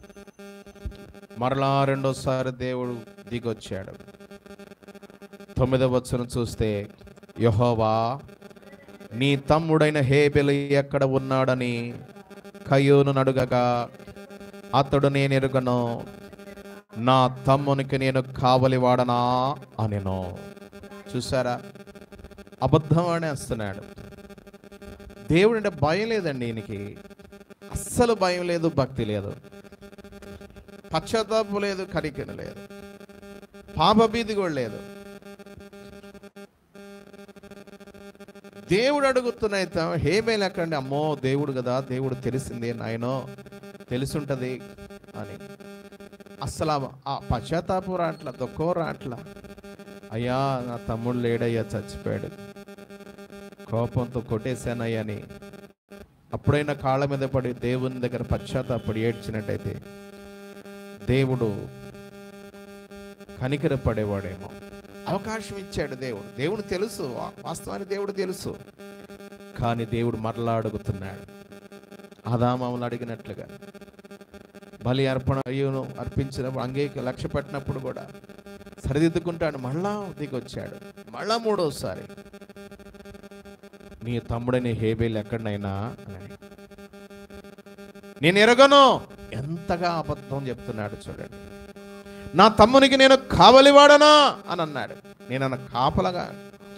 Speaker 1: మరలా రెండోసారి దేవుడు దిగొచ్చాడు. 9వ వచనం చూస్తే, యెహోవా నీ తమ్ముడైన హేబెలు ఎక్కడ ఉన్నాడని కయ్యూను అడుగగా అతడు, నేను ఎరుగను, నా తమ్మునికి నేను కావలివాడనా అనెను. చూసారా, అబద్ధం అనేస్తున్నాడు. దేవుడు అంటే భయం లేదండి ఈయనకి, అస్సలు భయం లేదు, భక్తి లేదు, పశ్చాత్తాపం లేదు, కనికరం లేదు, పాపభీతి కూడా లేదు. దేవుడు అడుగుతున్నాయితే హేబేలు ఎక్కడండి? అమ్మో దేవుడు కదా, దేవుడు తెలిసిందే నాయనో, తెలుసుంటది అని. అస్సలు ఆ పశ్చాత్తాపం రాట్లా, దుఃఖం రాట్లా. అయ్యా నా తమ్ముడు లేడయ్యా, చచ్చిపోయాడు, కోపంతో కొట్టేశానయ్యని అప్పుడైనా కాళ్ళ మీద పడి దేవుని దగ్గర పశ్చాత్తాపడి ఏడ్చినట్టయితే దేవుడు కనికరపడేవాడేమో. అవకాశం ఇచ్చాడు దేవుడు. దేవుడు తెలుసు, వాస్తవానికి దేవుడు తెలుసు. కానీ దేవుడు మరలా అడుగుతున్నాడు. ఆదామములు అడిగినట్లుగా బలి అర్పణ అయ్యూను అర్పించినప్పుడు లక్ష్య పెట్టినప్పుడు కూడా సరిదిద్దుకుంటాడు. మళ్ళా దిగొచ్చాడు. మళ్ళా మూడోసారి, నీ తమ్ముడని హేబేలు ఎక్కడనైనా అని. నేను ఎరగను. ఎంతగా అబద్ధం చెప్తున్నాడు చూడండి. నా తమ్మునికి నేను కావలివాడనా అని అన్నాడు. నేను కాపలగా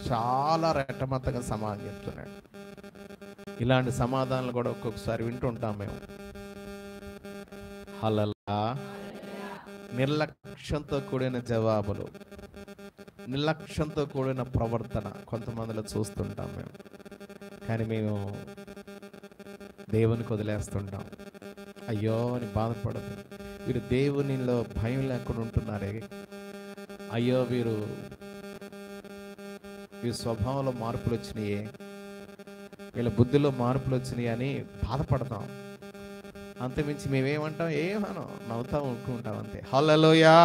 Speaker 1: చాలా రెట్టమత్తగా సమాధానం చెప్తున్నాడు. ఇలాంటి సమాధానాలు కూడా ఒక్కొక్కసారి వింటుంటాం మేము. హల్లెలూయా. నిర్లక్ష్యంతో కూడిన జవాబులు, నిర్లక్ష్యంతో కూడిన ప్రవర్తన కొంతమందిలో చూస్తుంటాం మేము. కానీ మేము దేవునికి వదిలేస్తుంటాం. అయ్యో అని బాధపడదు. వీరు దేవునిలో భయం లేకుండా ఉంటున్నారే, అయ్యో వీరి స్వభావంలో మార్పులు వచ్చినాయి, వీళ్ళ బుద్ధిలో మార్పులు వచ్చినాయి అని బాధపడతాం. అంతమించి మేమేమంటాం? ఏమనం, నవ్వుతాం, ఊరుకుంటాం అంతే. హల్లెలూయా,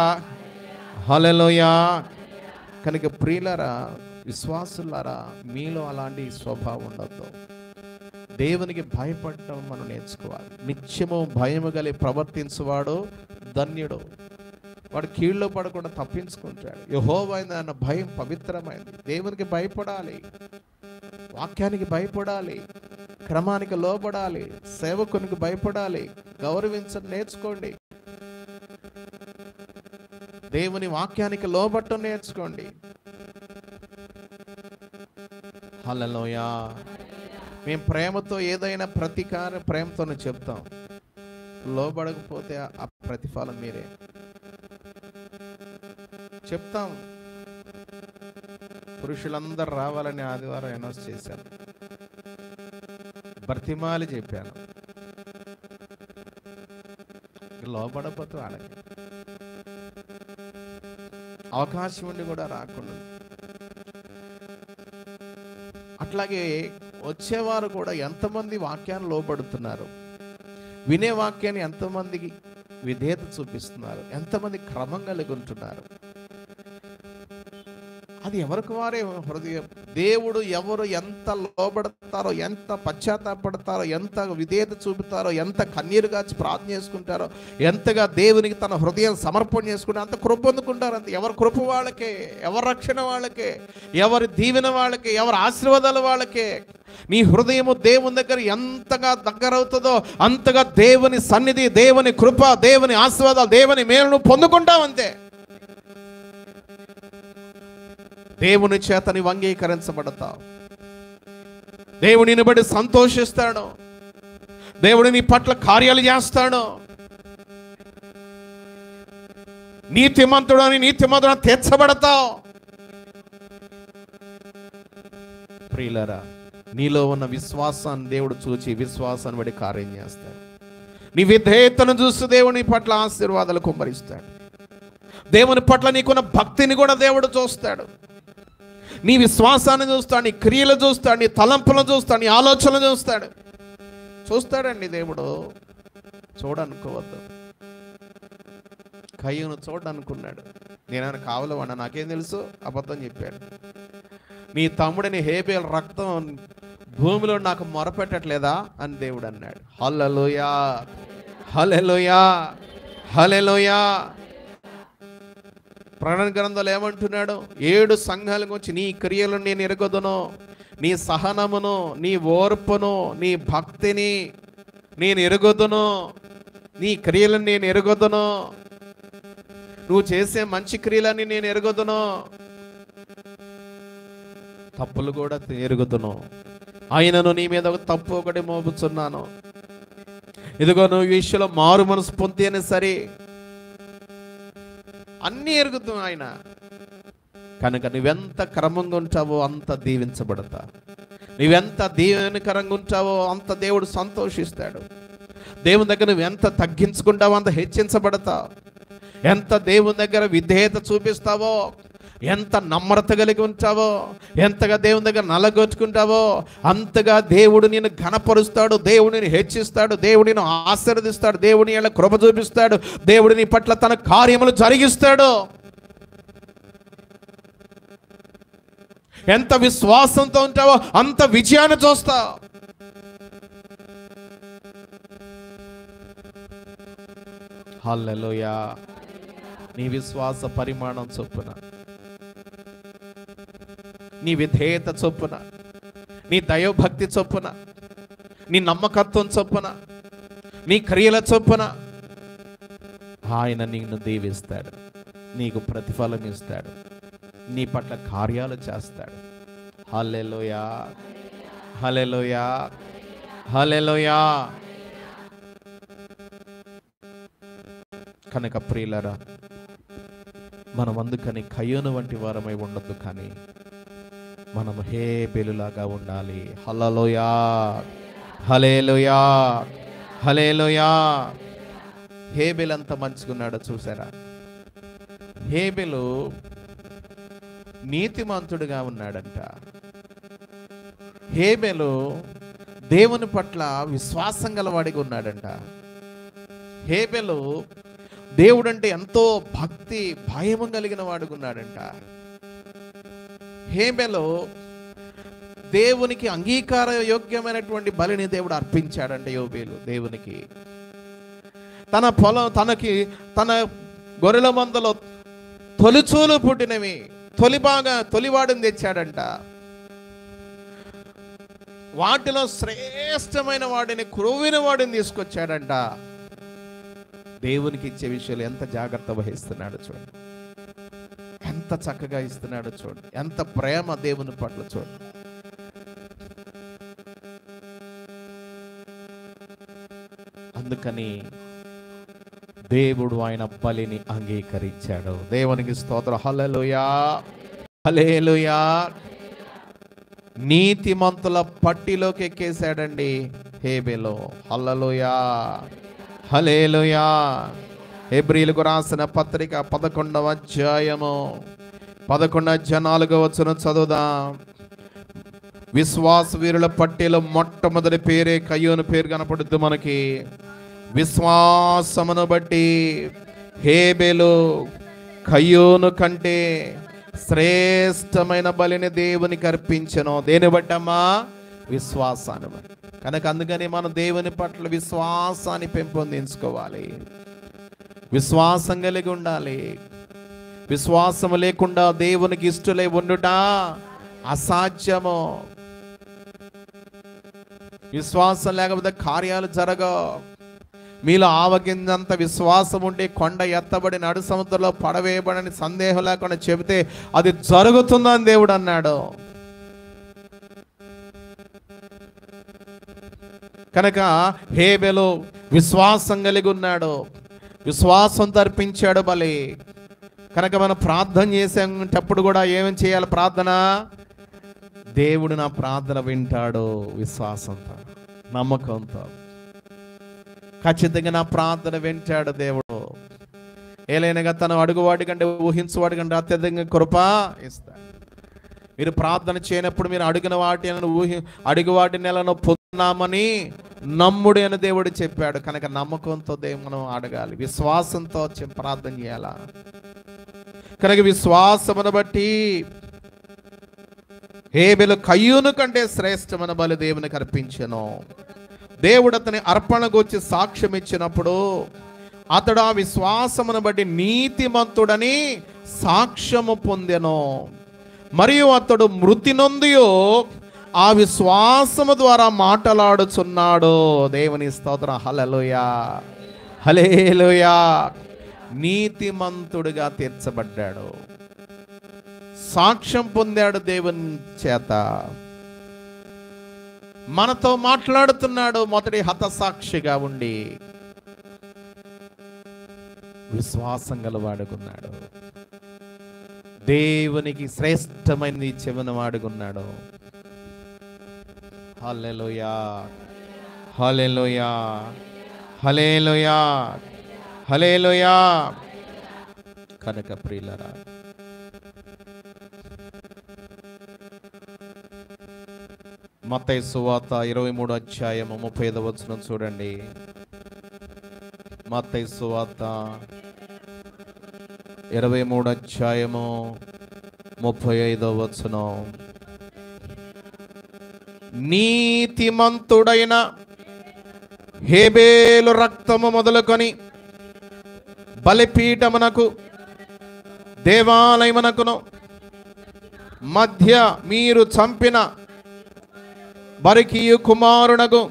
Speaker 1: హల్లెలూయా. కనుక ప్రియులారా, విశ్వాసులారా, మీలో అలాంటి స్వభావం ఉండద్దు. దేవునికి భయపడటం మనం నేర్చుకోవాలి. నిత్యము భయము కలిగి ప్రవర్తించువాడు ధన్యుడు. వాడు కీళ్ళలో పడకుండా తప్పించుకుంటాడు. యెహోవా అన్న భయం పవిత్రమైనది. దేవునికి భయపడాలి, వాక్యానికి భయపడాలి, క్రమానికి లోబడాలి, సేవకునికి భయపడాలి, గౌరవించడం నేర్చుకోండి. దేవుని వాక్యానికి లోబట్టం నేర్చుకోండి. హల్లెలూయా. మేము ప్రేమతో ఏదైనా ప్రతీకారం ప్రేమతోనే చెప్తాం. లోబడకపోతే ఆ ప్రతిఫలం మీరే. చెప్తాం. పురుషులందరూ రావాలని ఆదివారం అనౌన్స్ చేశాను. బర్తిమాలి చెప్పాను. లోబడకపోతే వాళ్ళకి అవకాశం ఉండి కూడా రాకుండా. అట్లాగే వచ్చేవారు కూడా ఎంతమంది వాక్యాన్ని లోబడుతున్నారు, వినే వాక్యాన్ని ఎంతమందికి విధేయత చూపిస్తున్నారు, ఎంతమంది క్రమం కలిగి ఉంటున్నారు, అది ఎవరికి వారే హృదయం. దేవుడు ఎవరు ఎంత లోబడతారో, ఎంత పశ్చాత్తాపడతారో, ఎంత విధేయత చూపుతారో, ఎంత కన్నీరుగా ప్రార్థన చేసుకుంటారో, ఎంతగా దేవునికి తన హృదయం సమర్పణ చేసుకుంటారో అంత కృప పొందుకుంటారు. అంత ఎవరి కృప వాళ్ళకే, ఎవరి రక్షణ వాళ్ళకే, ఎవరి దీవెన వాళ్ళకే, ఎవరి ఆశీర్వాదాలు వాళ్ళకే. నీ హృదయము దేవుని దగ్గర ఎంతగా దగ్గరవుతుందో అంతగా దేవుని సన్నిధి, దేవుని కృప, దేవుని ఆశీర్వాదాలు, దేవుని మేలును పొందుకుంటావు. అంతే. దేవుని చేత నీవు అంగీకరించబడతావు. దేవుడిని బట్టి సంతోషిస్తాడు. దేవుడు నీ పట్ల కార్యాలు చేస్తాడు. నీతిమంతుడని నీతిమంతుడు తీర్చబడతావు. ప్రియులారా, నీలో ఉన్న విశ్వాసాన్ని దేవుడు చూచి విశ్వాసాన్ని బట్టి కార్యం చేస్తాడు. నీ విధేయతను చూసి దేవుడు నీ పట్ల ఆశీర్వాదాలు కుమ్మరిస్తాడు. దేవుని పట్ల నీకున్న భక్తిని కూడా దేవుడు చూస్తాడు. నీ విశ్వాసాన్ని చూస్తాడు, నీ క్రియలు చూస్తాడు, నీ తలంపులను చూస్తాడు, నీ ఆలోచనలు చూస్తాడు. చూస్తాడండి దేవుడు. చూడనుకోవద్దు. కయ్యూను చూడనుకున్నాడు. నేనైనా కావాలవన్నా, నాకేం తెలుసు, అబద్ధం చెప్పాడు. నీ తమ్ముడిని హేబేలు రక్తం భూమిలో నాకు మొరపెట్టట్లేదా అని దేవుడు అన్నాడు. హల్లెలూయా, హల్లెలూయా, హల్లెలూయా. ప్రకటన గ్రంథంలో ఏమంటున్నాడు? 7 సంఘాల గురించి నీ క్రియలను నేను ఎరుగుదును, నీ సహనమును, నీ ఓర్పును, నీ భక్తిని నేను ఎరుగుదును, నీ క్రియలను నేను ఎరుగుదును, నువ్వు చేసే మంచి క్రియలని నేను ఎరుగుదును, తప్పులు కూడా ఎరుగుదును. ఆయనను నీ మీద ఒక తప్పు ఒకటి మోపుచున్నాను, ఇదిగో నువ్వు ఈ విషయంలో మారు మనసు పొంది అని సరే అన్నీ ఎరుగుతావు ఆయన. కనుక నువ్వెంత క్రమంగా ఉంటావో అంత దీవించబడతా, నువ్వెంత దీవెనకరంగా ఉంటావో అంత దేవుడు సంతోషిస్తాడు. దేవుని దగ్గర నువ్వు ఎంత తగ్గించుకుంటావో అంత హెచ్చించబడతావు. ఎంత దేవుని దగ్గర విధేయత చూపిస్తావో, ఎంత నమ్రత కలిగి ఉంటావో, ఎంతగా దేవుని దగ్గర నలగొచ్చుకుంటావో అంతగా దేవుడు నిన్ను ఘనపరుస్తాడు, దేవుడు నిన్ను హెచ్చిస్తాడు, దేవుడు నిన్ను ఆశీర్వదిస్తాడు, దేవుని ఇలా కృప చూపిస్తాడు, దేవుడు నీ పట్ల తన కార్యములు జరిగిస్తాడు. ఎంత విశ్వాసంతో ఉంటావో అంత విజయాన్ని చూస్తావు. హల్లెలూయా. నీ విశ్వాస పరిమాణం చొప్పున, నీ విధేయత చొప్పున, నీ దైవభక్తి చొప్పున, నీ నమ్మకత్వం చొప్పున, నీ క్రియల చొప్పున ఆయన నిన్ను దీవిస్తాడు, నీకు ప్రతిఫలం ఇస్తాడు, నీ పట్ల కార్యాలు చేస్తాడు. హల్లెలూయా, హల్లెలూయా, హల్లెలూయా. కనుక ప్రియులారా, మనం అందుకని కయ్యోను వంటి వారమై ఉండొద్దు, కానీ మనం హేబెలులాగా ఉండాలి. హల్లెలూయా, హల్లెలూయా, హల్లెలూయా. హేబెలు అంత మంచుకున్నాడో చూసారా? హేబెలు నీతిమంతుడుగా ఉన్నాడంట. హేబెలు దేవుని పట్ల విశ్వాసం గలవాడిగా ఉన్నాడంట. హేబెలు దేవుడంటే ఎంతో భక్తి భయము కలిగిన వాడుగా ఉన్నాడంట. హేబెలు దేవునికి అంగీకార యోగ్యమైనటువంటి బలిని దేవుడు అర్పించాడంట. యోబేలు దేవునికి తన పొలం, తన గొర్రెల మందలో తొలిచూలు పుట్టినవి తొలివాడిని తెచ్చాడంట. వాటిలో శ్రేష్టమైన వాడిని, క్రొవ్విన వాడిని తీసుకొచ్చాడంట. దేవునికి ఇచ్చే విషయాలు ఎంత జాగ్రత్త వహిస్తున్నాడు చూడండి, ఎంత చక్కగా ఇస్తున్నాడు చూడండి, ఎంత ప్రేమ దేవుని పట్ల చూడండి. అందుకని దేవుడు ఆయన బలిని అంగీకరించాడు. దేవునికి స్తోత్రం. హల్లెలూయా, హల్లెలూయా. నీతిమంతుల పట్టిలోకి ఎక్కేశాడండి హేబెలు. హల్లెలూయా, హల్లెలూయా. హెబ్రీయులకు రాసిన పత్రిక 11వ అధ్యాయము 11:4 చదువుదాం. విశ్వాస వీరుల పట్టిలో మొట్టమొదటి పేరే కయ్యోను పేరు కనపడుద్ది మనకి. విశ్వాసమును బట్టి హేబెలు కయ్యోను కంటే శ్రేష్టమైన బలిని దేవునికి అర్పించెను. దేని బట్టమ్మా? విశ్వాసాన్ని బట్టి. కనుక అందుకని మనం దేవుని పట్ల విశ్వాసాన్ని పెంపొందించుకోవాలి, విశ్వాసం కలిగి ఉండాలి. విశ్వాసం లేకుండా దేవునికి ఇష్టలై ఉండుట అసాధ్యము. విశ్వాసం లేకపోతే కార్యాలు జరగవు. మీలో ఆవగింజంత విశ్వాసం ఉంటే కొండ ఎత్తబడి నడు సముద్రంలో పడవేయబడని సందేహం లేకుండా చెబితే అది జరుగుతుందని దేవుడు అన్నాడు. కనుక హేబెలు విశ్వాసం కలిగి ఉన్నాడు, విశ్వాసం తర్పించాడు బలి. కనుక మనం ప్రార్థన చేసేటప్పుడు కూడా ఏమేం చేయాలి? ప్రార్థన, దేవుడు నా ప్రార్థన వింటాడు, విశ్వాసంతో, నమ్మకంతో. ఖచ్చితంగా నా ప్రార్థన వింటాడు దేవుడు. ఏలైనగా తను అడుగువాడి కంటే ఊహించువాడి కంటే అత్యధికంగా కృప ఇస్తాడు. మీరు ప్రార్థన చేయనప్పుడు మీరు అడిగిన అడుగు వాటి నెలను పొందున్నామని నమ్ముడు అని దేవుడు చెప్పాడు. కనుక నమ్మకంతో మనం అడగాలి, విశ్వాసంతో ప్రార్థన చేయాలా. కనుక విశ్వాసమును బట్టి హేబెలు కయ్యూను కంటే శ్రేష్టమైన బలి దేవునికి అర్పించెను. దేవుడు అతని అర్పణ గురించి సాక్ష్యం ఇచ్చినప్పుడు అతడు ఆ విశ్వాసమును బట్టి నీతిమంతుడని సాక్ష్యము పొందెను. మరియు అతడు మృతి నొందియో ఆ విశ్వాసము ద్వారా మాట్లాడుచున్నాడు. దేవుని స్తోత్రం. హల్లెలూయా, హల్లెలూయా. నీతిమంతుడిగా తీర్చబడ్డాడు, సాక్ష్యం పొందాడు దేవుని చేత. మనతో మాట్లాడుతున్నాడు. మొదటి హతసాక్షిగా ఉండి విశ్వాసం గలవాడుకున్నాడు. దేవునికి శ్రేష్టమైనది చెవిన వాడుకున్నాడు. హల్లెలూయా, హల్లెలూయా, హల్లెలూయా, హల్లెలూయా. కనుక ప్రియులారా, మత్తయి సువార్త 23వ అధ్యాయము 35వ వచనం చూడండి. మత్తయి సువార్త 23వ అధ్యాయము 35వ వచనం. నీతిమంతుడైన హేబేలు రక్తము మొదలుకొని బలిపీఠమునకు దేవాలయమునకును మధ్య మీరు చంపిన బరకీయు కుమారునకు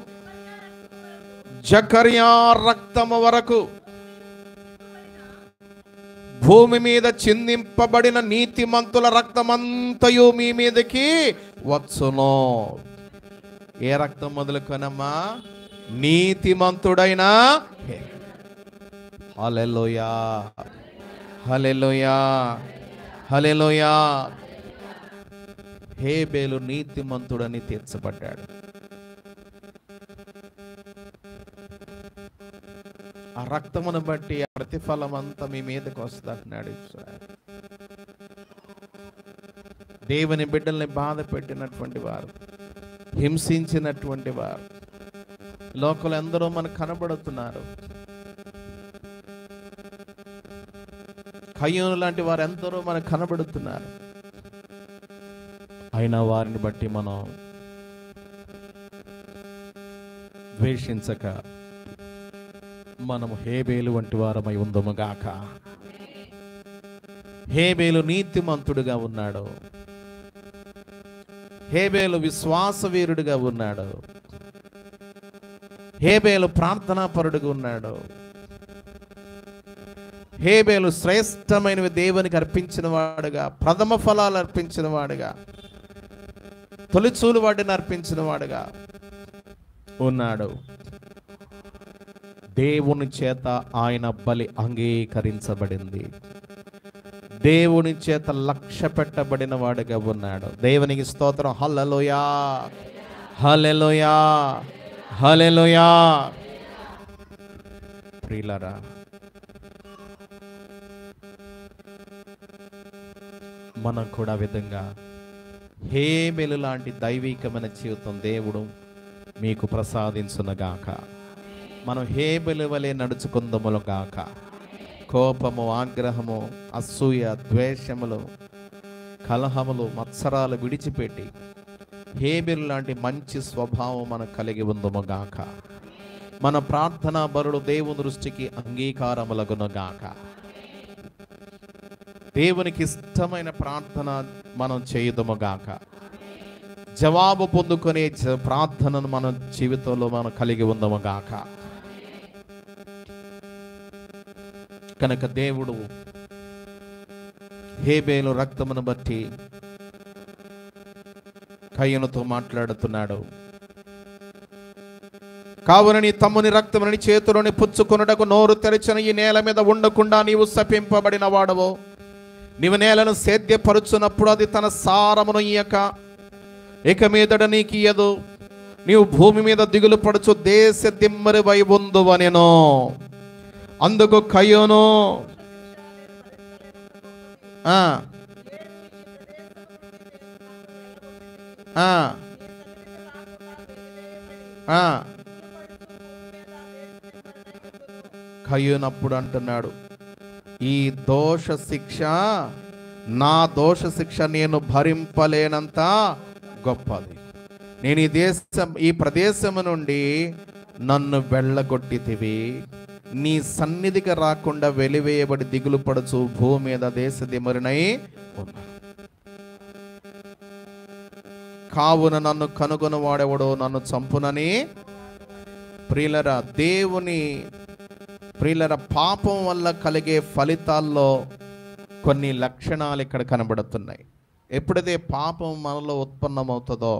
Speaker 1: జకర్యా రక్తము వరకు భూమి మీద చిందింపబడిన నీతిమంతుల రక్తమంతయు మీ మీదకి వచ్చును. ఏ రక్తం మొదలుకొనమ్మా? నీతిమంతుడైన. హల్లెలూయా, హల్లెలూయా, హల్లెలూయా. హేబేలు నీతిమంతుడని తీర్చబడ్డాడు. ఆ రక్తమును బట్టి ఆ ప్రతిఫలం అంతా మీ మీదకి వస్తుందంటున్నాడు. దేవుని బిడ్డల్ని బాధ పెట్టినటువంటి వారు, హింసించినటువంటి వారు లోకలు ఎందరో మనకు కనబడుతున్నారు. కయ్యూను లాంటి వారు ఎందరో మనకు కనబడుతున్నారు. అయినా వారిని బట్టి మనం ద్వేషించక మనము హేబేలు వంటి వారమై ఉందము గాక. హేబేలు నీతిమంతుడుగా ఉన్నాడు. హేబేలు విశ్వాసవీరుడిగా ఉన్నాడు. హేబేలు ప్రార్థనాపరుడుగా ఉన్నాడు. హేబేలు శ్రేష్టమైనవి దేవునికి అర్పించిన వాడుగా, ప్రథమ ఫలాలు అర్పించిన వాడుగా, తొలిచూలు వాటిని అర్పించిన వాడుగా ఉన్నాడు. దేవుని చేత ఆయన బలి అంగీకరించబడింది. దేవుని చేత లక్ష్య పెట్టబడిన వాడుగా ఉన్నాడు. దేవునికి స్తోత్రం. హల్లెలూయా, హల్లెలూయా, హల్లెలూయా. ప్రియులారా, మనం కూడా విధంగా హేబేలు లాంటి దైవికమైన జీవితం దేవుడు మీకు ప్రసాదించునుగాక. మనం హేబేలు వలె నడుచుకుందములు గాక. కోపము, ఆగ్రహము, అసూయ, ద్వేషములు, కలహములు, మత్సరాలు విడిచిపెట్టి హేబేలు లాంటి మంచి స్వభావం మనం కలిగి ఉందము గాక. మన ప్రార్థనా బలుడు దేవుని దృష్టికి అంగీకారములగును గాక. దేవునికి ఇష్టమైన ప్రార్థన మనం చేయుదము గాక. జవాబు పొందుకునే ప్రార్థనను మన జీవితంలో మనం కలిగి ఉందము గాక. కనుక దేవుడు హేబేలు రక్తమును బట్టి కయ్యూనుతో మాట్లాడుతున్నాడు. కావున నీ తమ్ముని రక్తముని చేతులోని పుచ్చుకొనుటకు నోరు తెరిచిన ఈ నేల మీద ఉండకుండా నీవు శపింపబడిన వాడవు. నీవు నేలను సేద్యపరుచున్నప్పుడు అది తన సారమును ఇయ్యక ఇక మీదట నీకు ఇయ్యదు. నీవు భూమి మీద దిగులు పడుచు దేశ దిమ్మరి వై ఉందువనెను. అందుకు కయ్యూను కయ్యూనప్పుడు అంటున్నాడు, ఈ దోష శిక్ష, నా దోష శిక్ష నేను భరింపలేనంత గొప్పది. నేను ఈ ప్రదేశము నుండి నన్ను వెళ్ళగొట్టితివి, నీ సన్నిధికి రాకుండా వెలివేయబడి దిగులు పడుచు భూమి మీద దేశ దిమరినై ఉన్నా. కావున నన్ను కనుగొని వాడెవడో నన్ను చంపునని. ప్రియులరా, ప్రియులరా, పాపం వల్ల కలిగే ఫలితాల్లో కొన్ని లక్షణాలు ఇక్కడ కనబడుతున్నాయి. ఎప్పుడైతే పాపం మనలో ఉత్పన్నమవుతుందో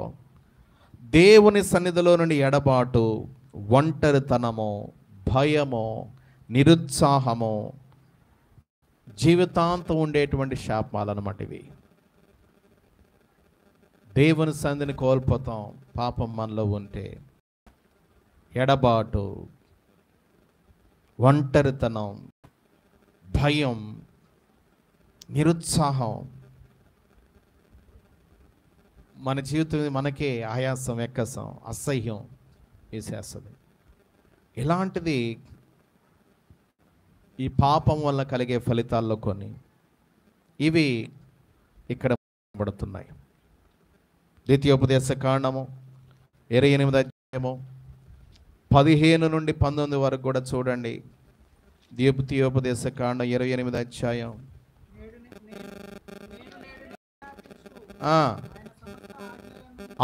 Speaker 1: దేవుని సన్నిధిలో నుండి ఎడబాటు, ఒంటరితనము, భయము, నిరుత్సాహము, జీవితాంతం ఉండేటువంటి శాపాలు అన్నమాట ఇవి. దేవుని సన్నిధిని కోల్పోతాం పాపం మనలో ఉంటే. ఎడబాటు, ఒంటరితనం, భయం, నిరుత్సాహం, మన జీవితం మనకే ఆయాసం, ఎక్కసం, అసహ్యం వేసేస్తుంది. ఇలాంటిది ఈ పాపం వల్ల కలిగే ఫలితాల్లో కొన్ని ఇవి ఇక్కడ పడుతున్నాయి. ద్వితీయోపదేశ కాండము 28వ అధ్యాయము 15 నుండి 19 వరకు కూడా చూడండి. ద్వితీయోపదేశ కాండం 28వ అధ్యాయం.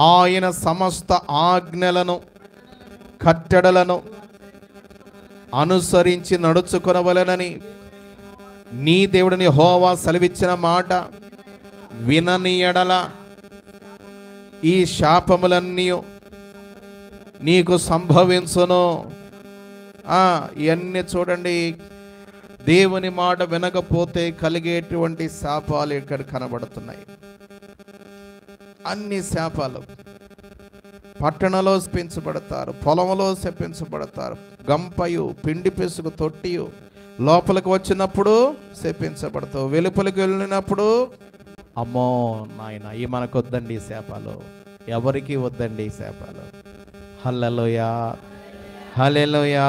Speaker 1: ఆయన సమస్త ఆజ్ఞలను కట్టడలను అనుసరించి నడుచుకొనవలెనని నీ దేవుడిని యెహోవా సెలవిచ్చిన మాట వినని ఎడల ఈ శాపములన్నీ నీకు సంభవించును. ఇవన్నీ చూడండి, దేవుని మాట వినకపోతే కలిగేటువంటి శాపాలు ఇక్కడ కనబడుతున్నాయి. అన్ని శాపాలు. పట్టణంలో శపించబడతారు, పొలంలో శపించబడతారు, గంపయు, పిండి పెసుగు తొట్టియు, లోపలికి వచ్చినప్పుడు శపించబడతావు, వెలుపలికి వెళ్ళినప్పుడు అమ్మో నాయన ఈ మనకొద్దండి ఈ శాపాలు, ఎవరికి వద్దండి ఈ శాపాలు. హల్లెలూయా, హల్లెలూయా.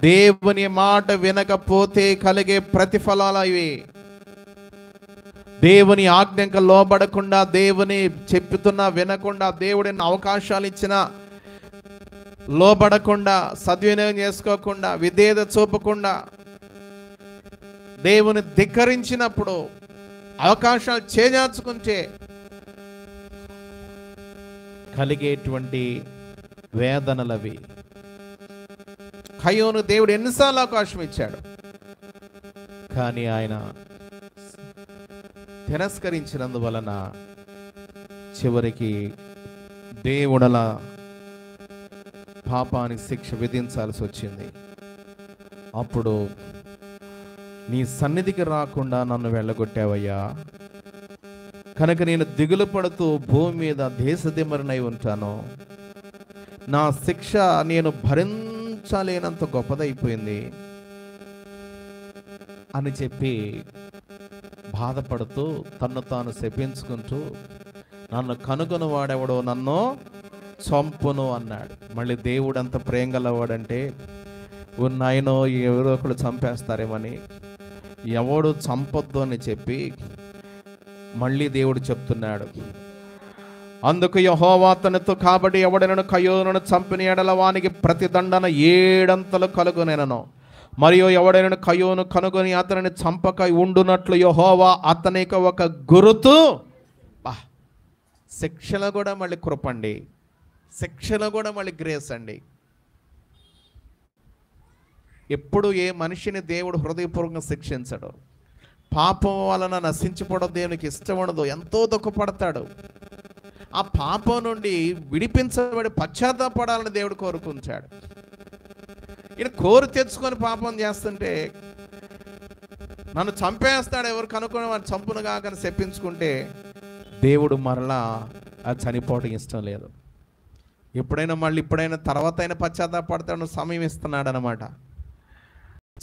Speaker 1: దేవుని మాట వినకపోతే కలిగే ప్రతిఫలాలు ఇవి. దేవుని ఆజ్ఞకు లోబడకుండా, దేవుని చెప్పుతున్నా వినకుండా, దేవుడిని అవకాశాలు ఇచ్చినా లోబడకుండా, సద్వినియోగం చేసుకోకుండా, విధేయత చూపకుండా, దేవుని ధిక్కరించినప్పుడు, అవకాశాలు చేజార్చుకుంటే కలిగేటువంటి వేదనలవి. కయ్యోను దేవుడు ఎన్నిసార్లు అవకాశం ఇచ్చాడు, కానీ ఆయన తిరస్కరించినందువలన చివరికి దేవుడల పాపానికి శిక్ష విధించాల్సి వచ్చింది. అప్పుడు నీ సన్నిధికి రాకుండా నన్ను వెళ్ళగొట్టావయ్యా, కనుక నేను దిగులు పడుతూ భూమి మీద దేశదిమ్మరినై ఉంటాను. నా శిక్ష నేను భరించలేనంత గొప్పదైపోయింది అని చెప్పి బాధపడుతూ తన్ను తాను శపించుకుంటూ నన్ను కనుగొని వాడెవడో నన్ను చంపును అన్నాడు. మళ్ళీ దేవుడు అంత ప్రేమ గలవాడంటే ఉన్నాయనో ఎవరో ఒకడు చంపేస్తారేమని ఎవడు చంపొద్దు అని చెప్పి మళ్ళీ దేవుడు చెప్తున్నాడు. అందుకు యెహోవా అతనితో, కాబట్టి ఎవడనను కయ్యోనును చంపిన ఎడల వానికి ప్రతిదండన 7 అంతలు కలుగునెనను, మరియు ఎవడైనా కయ్యోను కనుగొని అతనిని చంపక ఉండునట్లు యెహోవా అతనికి ఒక గురుతు. శిక్షణ కూడా మళ్ళీ కృపండి, శిక్షణ కూడా మళ్ళీ గ్రేస్ అండి. ఎప్పుడు ఏ మనిషిని దేవుడు హృదయపూర్వకంగా శిక్షించడు. పాపం వలన నశించిపోవడం దేవునికి ఇష్టం ఉండదు, ఎంతో దుఃఖపడతాడు. ఆ పాపం నుండి విడిపించబడి పశ్చాత్తాపడాలని దేవుడు కోరుకుంటాడు. ఈయన కోరి తెచ్చుకొని పాపం చేస్తుంటే నన్ను చంపేస్తాడు ఎవరు కనుక్కొని వాడిని చంపునుగా కానీ చెప్పించుకుంటే దేవుడు మరలా అది చనిపోవడం ఇష్టం లేదు. ఇప్పుడైనా తర్వాత అయినా పశ్చాత్తాపడతాడు, సమయం ఇస్తున్నాడు అనమాట.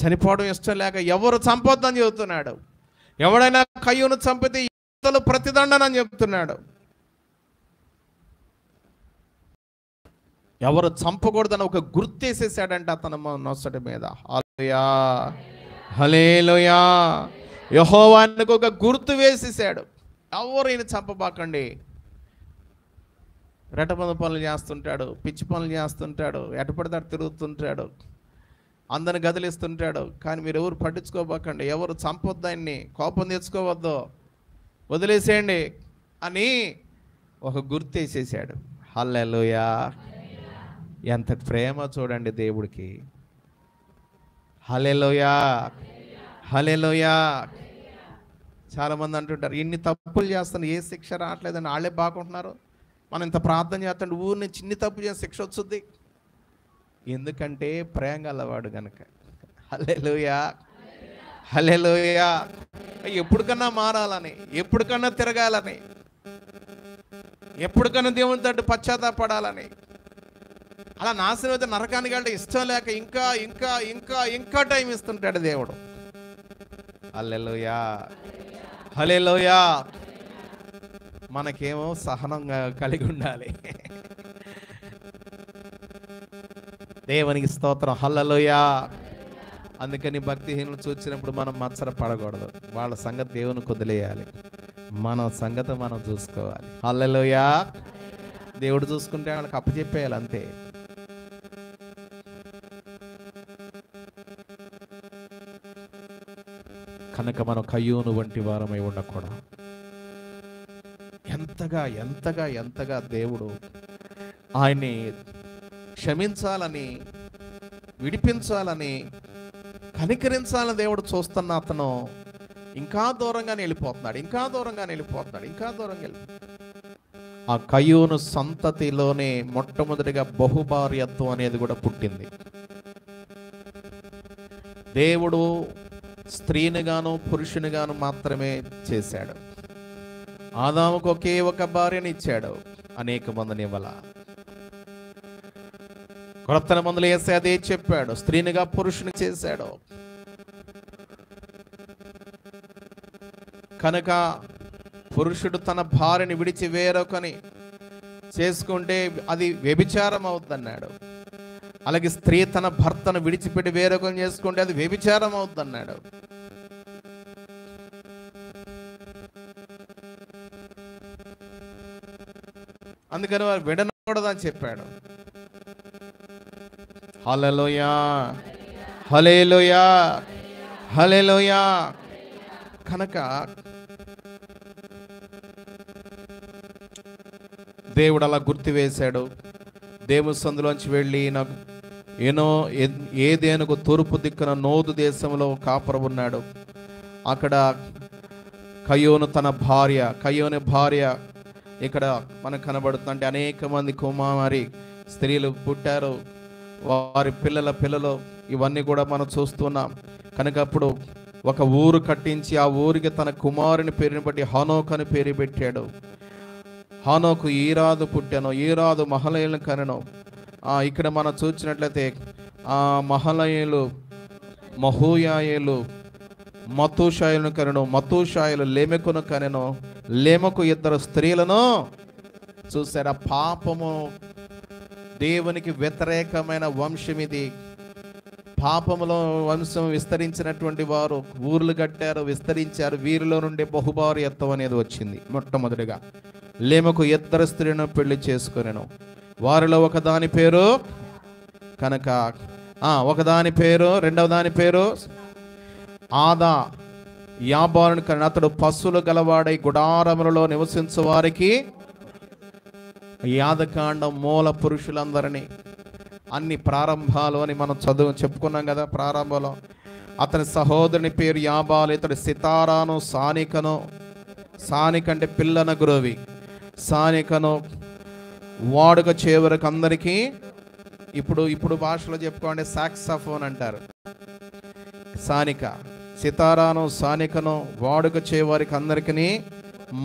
Speaker 1: చనిపోవడం ఇష్టం లేక ఎవరు చంపొద్దని చెబుతున్నాడు. ఎవడైనా కయ్యూను చంపితే ఇంతలో ప్రతిదండనని చెప్తున్నాడు. ఎవరు చంపకూడదని ఒక గుర్తేసేసాడంట అతను నొసటి మీద. హల్లెలూయా, హల్లెలూయా. యెహోవాకు ఒక గుర్తు వేసేసాడు, ఎవరు ఈయన చంపబాకండి. రెటపద పనులు చేస్తుంటాడు, పిచ్చి పనులు చేస్తుంటాడు, ఎటపడితే తిరుగుతుంటాడు, అందరిని గదిలిస్తుంటాడు. కానీ మీరు ఎవరు పట్టించుకోబోకండి, ఎవరు చంపొద్దు, ఆయన్ని కోపం తెచ్చుకోవద్దు, వదిలేసేయండి అని ఒక గుర్తు వేసేసాడు. హల్లెలూయా! ఎంత ప్రేమ చూడండి దేవుడికి. హల్లెలూయా! హల్లెలూయా! చాలామంది అంటుంటారు, ఇన్ని తప్పులు చేస్తాను ఏ శిక్ష రావట్లేదని వాళ్ళే బాగుంటున్నారు, మనం ఇంత ప్రార్థన చేస్తాంటే ఊరిని చిన్ని తప్పు చేసి శిక్ష వచ్చుద్ది. ఎందుకంటే ప్రేమ గలవాడు కనుక. హల్లెలూయా! హల్లెలూయా! ఎప్పటికన్నా మారాలని, ఎప్పటికన్నా తిరగాలని, ఎప్పటికన్నా దేవుని తట్టు పశ్చాత్తాపడాలని. అలా నాశనం అయితే నరకానికి వెళ్తే ఇష్టం లేక ఇంకా ఇంకా ఇంకా ఇంకా టైం ఇస్తుంటాడు దేవుడు. హల్లెలూయా! హల్లెలూయా! మనకేమో సహనంగా కలిగి ఉండాలి. దేవునికి స్తోత్రం. హల్లెలూయా! అందుకని భక్తిహీనులు చూసినప్పుడు మనం మత్సర పడకూడదు. వాళ్ళ సంగతి దేవునికి వదిలేయాలి, మన సంగతి మనం చూసుకోవాలి. హల్లెలూయా! దేవుడు చూసుకుంటే వాళ్ళకి అప్పచెప్పేయాలి అంతే. కనుక మనం కయ్యూను వంటి వారమై ఉండకూడదు. ఎంతగా ఎంతగా ఎంతగా దేవుడు ఆయన్ని క్షమించాలని, విడిపించాలని, కనికరించాలని దేవుడు చూస్తున్న అతను ఇంకా దూరంగానే వెళ్ళిపోతున్నాడు, ఇంకా దూరంగానే వెళ్ళిపోతున్నాడు, ఇంకా దూరంగా వెళ్ళిపోతున్నాడు. ఆ కయ్యూను సంతతిలోనే మొట్టమొదటిగా బహుభార్యత్వం అనేది కూడా పుట్టింది. దేవుడు స్త్రీనిగాను పురుషునిగాను మాత్రమే చేశాడు. ఆదాముకు ఒకే ఒక భార్యని ఇచ్చాడు, అనేక మందిని ఇవ్వాల. క్రొత్త మందులు వేస్తే అదే చెప్పాడు, స్త్రీనిగా పురుషుని చేశాడు. కనుక పురుషుడు తన భార్యని విడిచి వేరొకని చేసుకుంటే అది వ్యభిచారం అవుద్దన్నాడు. అలాగే స్త్రీ తన భర్తను విడిచిపెట్టి వేరొకని చేసుకుంటే అది వ్యభిచారం అవుద్దన్నాడు. అందుకని వారు విడనకూడదని చెప్పాడు. హల్లెలూయా! హల్లెలూయా! హల్లెలూయా! కనుక దేవుడు అలా గుర్తువేశాడు. దేవుని సందులోంచి వెళ్ళి నాకు ఏదేనుకు తూర్పు దిక్కున నోదు దేశంలో కాపురం ఉన్నాడు. అక్కడ కయ్యోను తన భార్య, కయ్యోని భార్య ఇక్కడ మనకు కనబడుతుంది. అంటే అనేక మంది కుమారి స్త్రీలు పుట్టారు, వారి పిల్లల పిల్లలు, ఇవన్నీ కూడా మనం చూస్తున్నాం. కనుక అప్పుడు ఒక ఊరు కట్టించి ఆ ఊరికి తన కుమారుని పేరుని బట్టి హనోక్ అని పేరు పెట్టాడు. హానోకు ఈరాదు పుట్టాను, ఈరాదు మహలయేలును కనెను. ఇక్కడ మనం చూసినట్లయితే ఆ మహలయేలు మహూయాయేలు మతూషాయులను కనెను, మతూషాయులు లేమెకును కనెను, లేమెకు ఇద్దరు స్త్రీలను. చూసారా, పాపము దేవునికి వ్యతిరేకమైన వంశం ఇది. పాపములో వంశం విస్తరించినటువంటి వారు ఊర్లు కట్టారు, విస్తరించారు. వీరిలో నుండి బహుభార్యత్వం అనేది వచ్చింది. మొట్టమొదటిగా లేమెకు ఇద్దరు స్త్రీలను పెళ్లి చేసుకొనెను. వారిలో ఒకదాని పేరు కనుక ఒకదాని పేరు, రెండవ దాని పేరు ఆదా యాబారుని కనెను. అతడు పశువులు గలవాడై గుడారములలో నివసించు వారికి యాదకాండం మూల పురుషులందరినీ అన్ని ప్రారంభాలు అని మనం చెప్పుకున్నాం కదా. ప్రారంభంలో అతని సహోదరుని పేరు యాబాలు, ఇతడు సితారాను సానికను, సానిక అంటే పిల్లన గురువి, సానికను వాడుక చేవరకు అందరికీ. ఇప్పుడు భాషలో చెప్పుకోండి సాక్సఫోన్ అంటారు. సానిక, సితారాను సానికను వాడుక చేవారికి అందరికీ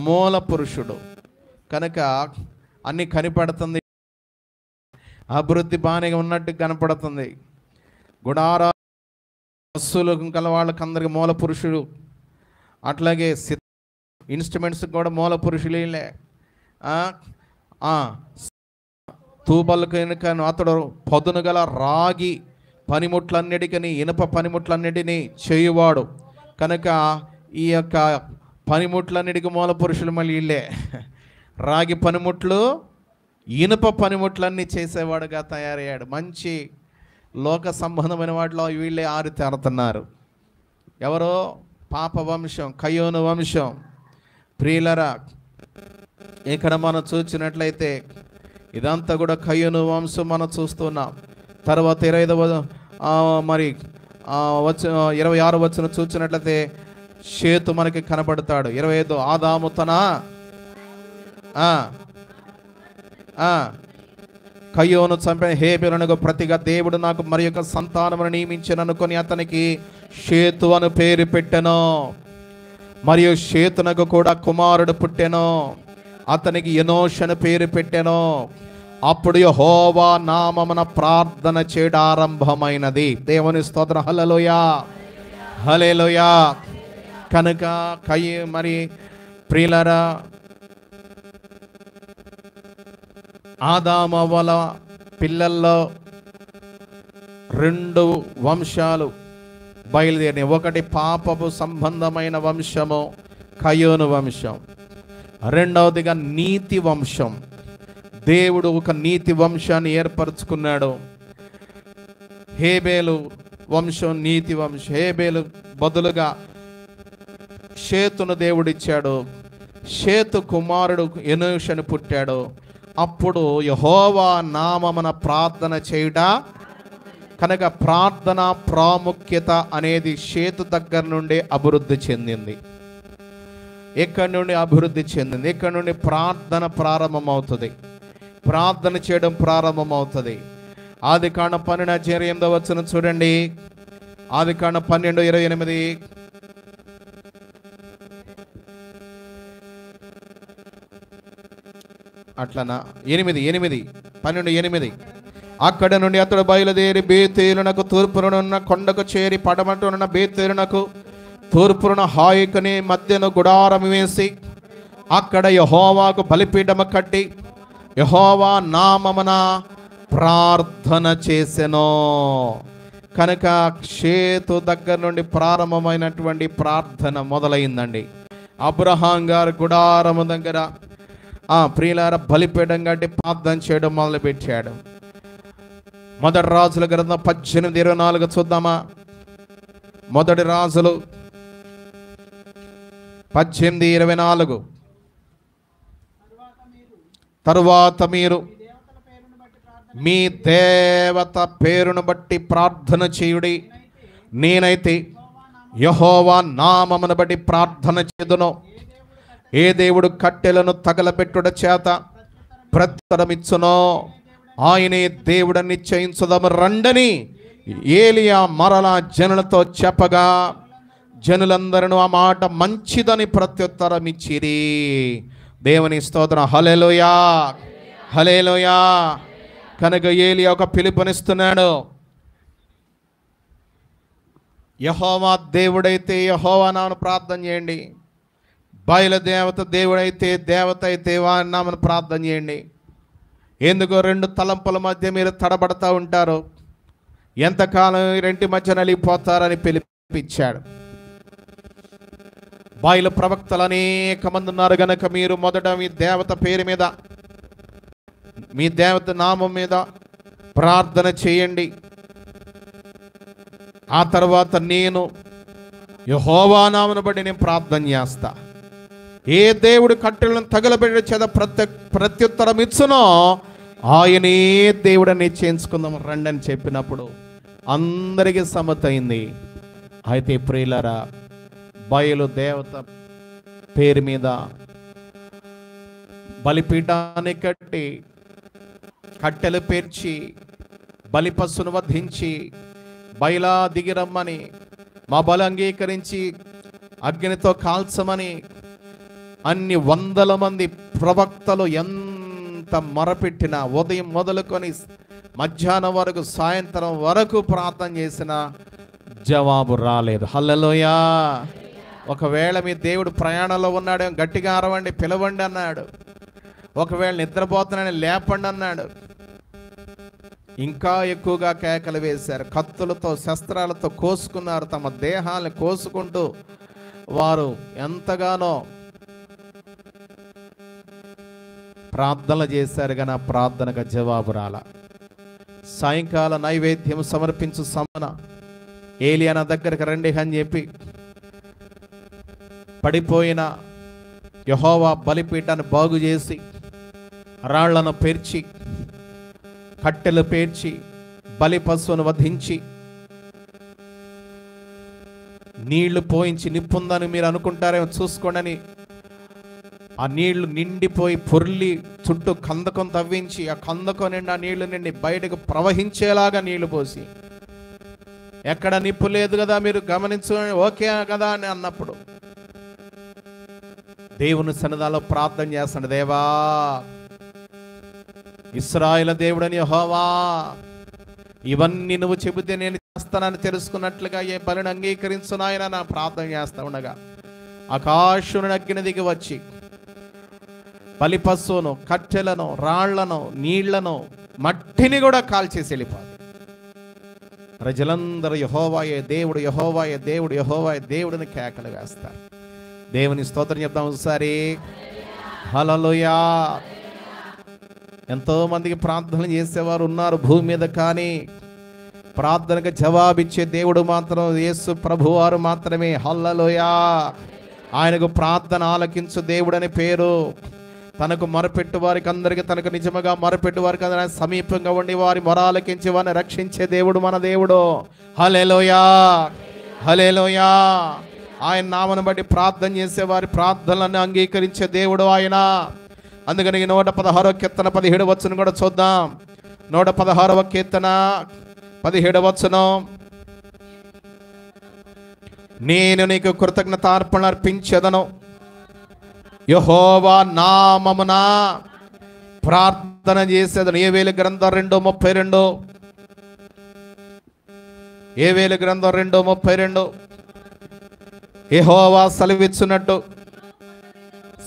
Speaker 1: మూల పురుషుడు. కనుక అన్ని కనిపడుతుంది, అభివృద్ధి బాగానే ఉన్నట్టు కనపడుతుంది. గుడారా బస్సులు గల వాళ్ళకి అందరికి మూల పురుషుడు. అట్లాగే ఇన్స్ట్రుమెంట్స్ కూడా మూల పురుషులే. తూబలకు అతడు పదును గల రాగి పనిముట్లన్నిటికీ ఇనుప పనిముట్లన్నిటినీ చేయువాడు. కనుక ఈ యొక్క పనిముట్లన్నిటికీ మూల పురుషులు మళ్ళీ ఇల్లే. రాగి పనిముట్లు ఇనుప పనిముట్లన్నీ చేసేవాడుగా తయారయ్యాడు. మంచి లోక సంబంధమైన వాటిలో వీళ్ళే ఆరితేరుతున్నారు. ఎవరో పాప వంశం, కయోను వంశం. ప్రియులరా, ఇక్కడ మనం చూసినట్లయితే ఇదంతా కూడా కయోను వంశం మనం చూస్తున్నాం. తర్వాత 26 వచనం చూసినట్లయితే షేతు మనకి కనబడతాడు. 25 ఆదాము తన కయోను చంపిన హేబెలునకు ప్రతిగా దేవుడు నాకు మరి యొక్క సంతానమును నియమించను అనుకొని అతనికి షేతు అని పేరు పెట్టెను. మరియు షేతునకు కూడా కుమారుడు పుట్టెను, అతనికి ఎనోష్ అని పేరు పెట్టెను. అప్పుడు యెహోవా నామమున ప్రార్థన చేయడం ఆరంభమైనది. దేవుని స్తోత్రం. హల్లెలూయా, హల్లెలూయా. కనుక మరి ప్రియులారా, ఆదాము అవ్వల పిల్లల్లో 2 వంశాలు బయలుదేరినాయి. ఒకటి పాపపు సంబంధమైన వంశము, కయోను వంశం. రెండవదిగా నీతి వంశం. దేవుడు ఒక నీతి వంశాన్ని ఏర్పరచుకున్నాడు. హేబేలు వంశం నీతి వంశం. హేబేలు బదులుగా షేతును దేవుడిచ్చాడు. షేతు కుమారుడు ఎనోష్ అని పుట్టాడు. అప్పుడు యెహోవా నామమున ప్రార్థన చేయుట. కనుక ప్రార్థన ప్రాముఖ్యత అనేది షేతు దగ్గర నుండి అభివృద్ధి చెందింది. ఎక్కడి నుండి అభివృద్ధి చెందింది? ఇక్కడ నుండి ప్రార్థన ప్రారంభమవుతుంది, ప్రార్థన చేయడం ప్రారంభమవుతుంది. ఆదికాండం 12:28 చూడండి. ఆదికాండం 12:28. అట్లనా? 12:8. అక్కడ నుండి అతడు బయలుదేరి బేతేలునకు తూర్పునున్న కొండకు చేరి పడమటనున్న బేతేలునకు తూర్పున హాయికని మధ్యను గుడారం వేసి అక్కడ యెహోవాకు బలిపీఠము కట్టి యెహోవా నామమున ప్రార్థన చేసెను. కనుక షేతు దగ్గర నుండి ప్రారంభమైనటువంటి ప్రార్థన మొదలైందండి. అబ్రహాం గారు గుడారము దగ్గర ప్రియులార బలిపీఠం కట్టి ప్రార్థన చేయడం మొదలుపెట్టాడు. మొదటి రాజుల గ్రంథం 18:24 చూద్దామా? మొదటి రాజులు 18:24. తరువాత మీరు మీ దేవత పేరును బట్టి ప్రార్థన చేయుడి. నేనైతే యెహోవా నామమును బట్టి ప్రార్థన చేదును. ఏ దేవుడు కట్టెలను తగలబెట్టుట చేత ప్రత్యుత్తరమిచ్చునో ఆయనే దేవుడని నిశ్చయించుదాము రండని ఏలియా మరలా జనులతో చెప్పగా జనులందరూ ఆ మాట మంచిదని ప్రత్యుత్తరం ఇచ్చిరి. దేవుని స్తోత్రం. హల్లెలూయా, హల్లెలూయా. కనుక ఏలియా ఒక పిలుపునిస్తున్నాడు. యెహోవా దేవుడైతే యెహోవా నామమున ప్రార్థన చేయండి. బయలుదేవత దేవుడైతే దేవత అయితే వారి నామమున ప్రార్థన చేయండి. ఎందుకో 2 తలంపుల మధ్య మీరు తడబడతా ఉంటారు. ఎంతకాలం ఈ రెంటి మధ్య నలిగిపోతారని పిలిపించాడు. బయలు ప్రవక్తలు అనేక మంది ఉన్నారు కనుక మీరు మొదట మీ దేవత పేరు మీద, మీ దేవత నామం మీద ప్రార్థన చేయండి. ఆ తర్వాత నేను యెహోవా నామమును బట్టి నేను ప్రార్థన చేస్తా. ఏ దేవుడు కట్టెలను తగలబెట్టే చేత ప్రత్యుత్తరం ఇచ్చునో ఆయనే దేవుడని నిశ్చయించుకుందాం రండి అని చెప్పినప్పుడు అందరికీ సమ్మతైంది. అయితే ప్రియులారా, బయలు దేవత పేరు మీద బలిపీఠాన్ని కట్టి కట్టెలు పేర్చి బలిపశును వధించి బయలా దిగిరమ్మని మా బలి అంగీకరించి అగ్నితో కాల్చమని అన్ని 100 మంది ప్రవక్తలు ఎంత మొరపెట్టినా, ఉదయం మొదలుకొని మధ్యాహ్నం వరకు సాయంత్రం వరకు ప్రార్థన చేసినా జవాబు రాలేదు. హల్లెలూయా. ఒకవేళ మీ దేవుడు ప్రయాణంలో ఉన్నాడు, గట్టిగా అరవండి, పిలవండి అన్నాడు. ఒకవేళ నిద్రపోతున్నాడని లేపండి అన్నాడు. ఇంకా ఎక్కువగా కేకలు వేశారు. కత్తులతో శస్త్రాలతో కోసుకున్నారు. తమ దేహాలను కోసుకుంటూ వారు ఎంతగానో ప్రార్థనలు చేశారు కానీ ఆ ప్రార్థనకు జవాబు రాల. సాయంకాల నైవేద్యం సమర్పించు సమన ఏలియా నా దగ్గరికి రండి అని చెప్పి పడిపోయిన యెహోవా బలిపీఠాన్ని బాగు చేసి రాళ్లను పేర్చి కట్టెలు పేర్చి బలి పశువును వధించి నీళ్లు పోయించి నిప్పుందని మీరు అనుకుంటారేమో చూసుకోండి. ఆ నీళ్లు నిండిపోయి పొర్లి చుట్టూ కందకం తవ్వించి ఆ కందకం నిండి ఆ నీళ్లు నిండి బయటకు ప్రవహించేలాగా నీళ్లు పోసి, ఎక్కడ నిప్పు లేదు కదా మీరు గమనించు ఓకే కదా అని అన్నప్పుడు దేవుని సన్నిధానంలో ప్రార్థన చేస్తాడు. దేవా, ఇశ్రాయేలు దేవుడని యెహోవా, ఇవన్నీ నువ్వు చెబితే నేను చేస్తానని తెలుసుకున్నట్లుగా ఏ బలిని అంగీకరించు నాయనా నా ప్రార్థన చేస్తా ఉండగా ఆకాశం అగ్ని దిగి వచ్చి బలి పశువును, కట్టెలను, రాళ్లను, నీళ్లను, మట్టిని కూడా కాల్చేసి వెళ్ళిపోదు. ప్రజలందరూ యెహోవాయే దేవుడు, యెహోవాయే దేవుడు, యెహోవాయే దేవుడిని కేకలు వేస్తారు. దేవుని స్తోత్రం చెప్తాం ఒకసారి. హల్లెలూయా. ఎంతో మందికి ప్రార్థనలు చేసేవారు ఉన్నారు భూమి మీద, కానీ ప్రార్థనకు జవాబిచ్చే దేవుడు మాత్రం యేసు ప్రభువారు మాత్రమే. హల్లెలూయా. ఆయనకు ప్రార్థన ఆలకించు దేవుడని పేరు. తనకు మొరపెట్టు వారికి అందరికీ, తనకు నిజముగా మొరపెట్టు వారికి అందరూ సమీపంగా ఉండి వారి మొర ఆలకించి వారిని రక్షించే దేవుడు మన దేవుడు. హల్లెలూయా, హల్లెలూయా. ఆయన నామను బట్టి ప్రార్థన చేసే వారి ప్రార్థనలను అంగీకరించే దేవుడు ఆయన. అందుకని 116వ కీర్తన 17వ వచనం కూడా చూద్దాం. 116వ కీర్తన 17వ వచనం. నేను నీకు కృతజ్ఞతార్పణ అర్పించెదను, యెహోవా నామమున ప్రార్థన చేసేదను. ఏవేలు గ్రంథం 2:32. ఏవేలు గ్రంథం 2:32. యెహోవా సెలవిచ్చున్నట్టు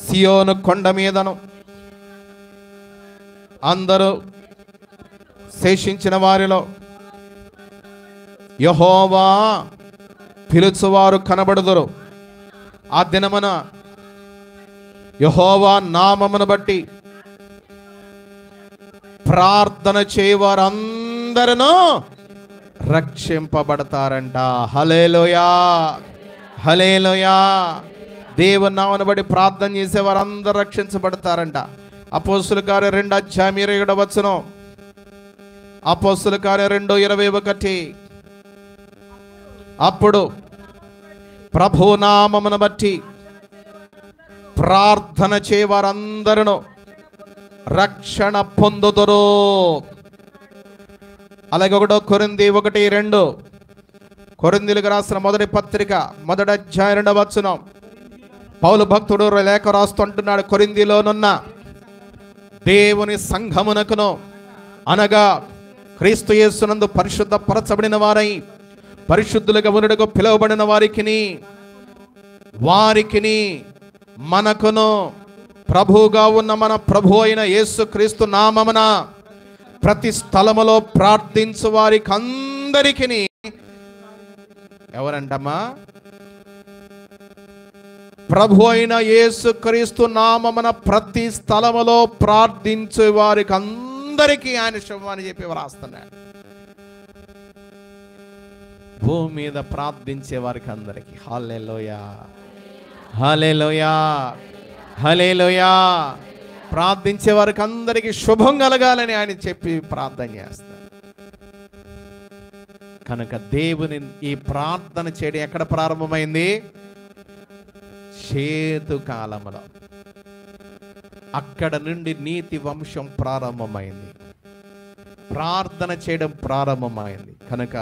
Speaker 1: సియోను కొండ మీదను అందరూ శేషించిన వారిలో యెహోవా పిలుచువారు కనబడుదురు. ఆ దినమున యెహోవా నామమును బట్టి ప్రార్థన చేయవారందరూ రక్షింపబడతారంట. హల్లెలూయా, హల్లెలూయా. దేవుని నామమును బట్టి ప్రార్థన చేసే వారందరూ రక్షించబడతారంట. అపోస్తుల కార్యం 2:27 వచనం. అపోస్తుల కార్యం 2:21. అప్పుడు ప్రభు నామమును బట్టి ప్రార్థన చేయవారందరూ రక్షణ పొందుదురు. అలాగే 1 కొరింథీ 1:2. కొరింథీయులకు రాసిన మొదటి పత్రిక 1వ అధ్యాయం 2వ వచనం. పౌలు భక్తుడు లేఖ రాస్తుంటున్నాడు, కొరింథీలోనున్న దేవుని సంఘమునకును అనగా క్రీస్తు యేసునందు పరిశుద్ధ పరచబడిన వారై పరిశుద్ధులుగా ఉండుటకు పిలువబడిన వారికిని మనకును ప్రభువుగా ఉన్న మన ప్రభు అయిన యేసు క్రీస్తు నామమున ప్రతి స్థలములో ప్రార్థించు వారికి అందరికీ. ఎవరంటమ్మా? ప్రభు అయిన యేసు క్రీస్తు నామమున ప్రతి స్థలములో ప్రార్థించే వారికి అందరికీ ఆయన శుభమని చెప్పి రాస్తున్నాడు. భూమి మీద ప్రార్థించే వారికి అందరికీ. హల్లెలూయా, హల్లెలూయా, హల్లెలూయా. ప్రార్థించే వారికి అందరికీ శుభం కలగాలని ఆయన చెప్పి ప్రార్థన చేస్తారు. కనుక దేవుని ఈ ప్రార్థన చేయడం ఎక్కడ ప్రారంభమైంది? చేతు కాలంలో. అక్కడ నుండి నీతి వంశం ప్రారంభమైంది, ప్రార్థన చేయడం ప్రారంభమైంది. కనుక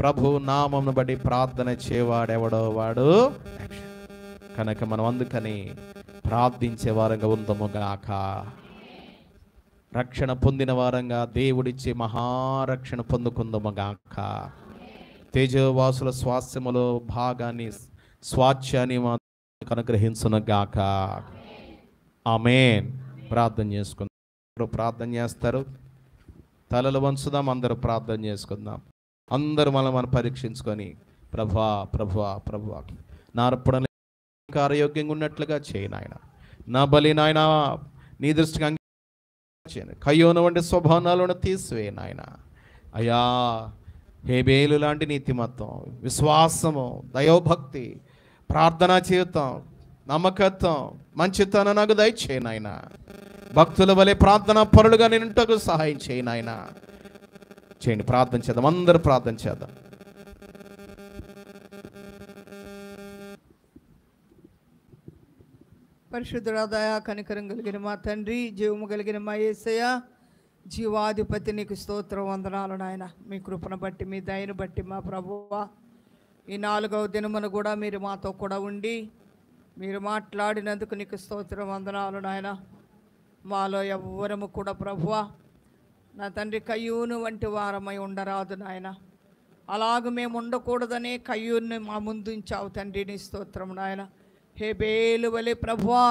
Speaker 1: ప్రభు నామమును బట్టి ప్రార్థన చేయవాడెవడో వాడు. కనుక మనం అందుకని ప్రార్థించే వారంగా ఉందము గాక. రక్షణ పొందిన వారంగా దేవుడిచ్చే మహారక్షణ పొందుకుందము గాక. తేజవాసుల స్వాస్థ్యములో భాగాన్ని స్వాచ్యాన్ని అనుగ్రహించును గాక. ఆమేన్. ప్రార్థన చేసుకుందాం. ప్రార్థన చేస్తారు, తలలు వంచుదాం, అందరూ ప్రార్థన చేసుకుందాం. అందరూ మనం పరీక్షించుకొని ప్రభువా ప్రభువా ప్రభువా నా అర్పణ ఆరోగ్యంగా ఉన్నట్లుగా చేయి నాయన. నా బలి నాయన నీ దృష్టికి అంగీకరించాను. కయ్యోను వంటి స్వభావాలను తీసివేయి నాయన. అయ్యా, హేబేలు లాంటి నీతిమత్వం, విశ్వాసము, దైవభక్తి, ప్రార్థనా జీవితం, నమ్మకత్వం, మంచితనం నాకు దయచేయి నాయన. భక్తుల వలె ప్రార్థనా పరులుగా నేనుంటకు సహాయం చేయి నాయన. చేయండి, ప్రార్థన చేద్దాం, అందరూ ప్రార్థన చేద్దాం.
Speaker 2: పరిశుద్ధుడా, దయా కనికరం కలిగిన మా తండ్రి, జీవము కలిగిన మా యేసయ్య, జీవాధిపతి, నీకు స్తోత్ర వందనాలు నాయన. మీ కృపను బట్టి, మీ దయను బట్టి మా ప్రభువా, ఈ 4వ దినమును కూడా మీరు మాతో కూడా ఉండి మీరు మాట్లాడినందుకు నీకు స్తోత్ర వందనాలు నాయన. మాలో ఎవ్వరము కూడా ప్రభువా నా తండ్రి కయ్యూను వంటి వారమై ఉండరాదు నాయన. అలాగ మేము ఉండకూడదనే కయ్యూని మా ముందు ఉంచావు తండ్రి, నీ స్తోత్రం నాయన. హేబేలు వలె ప్రభువా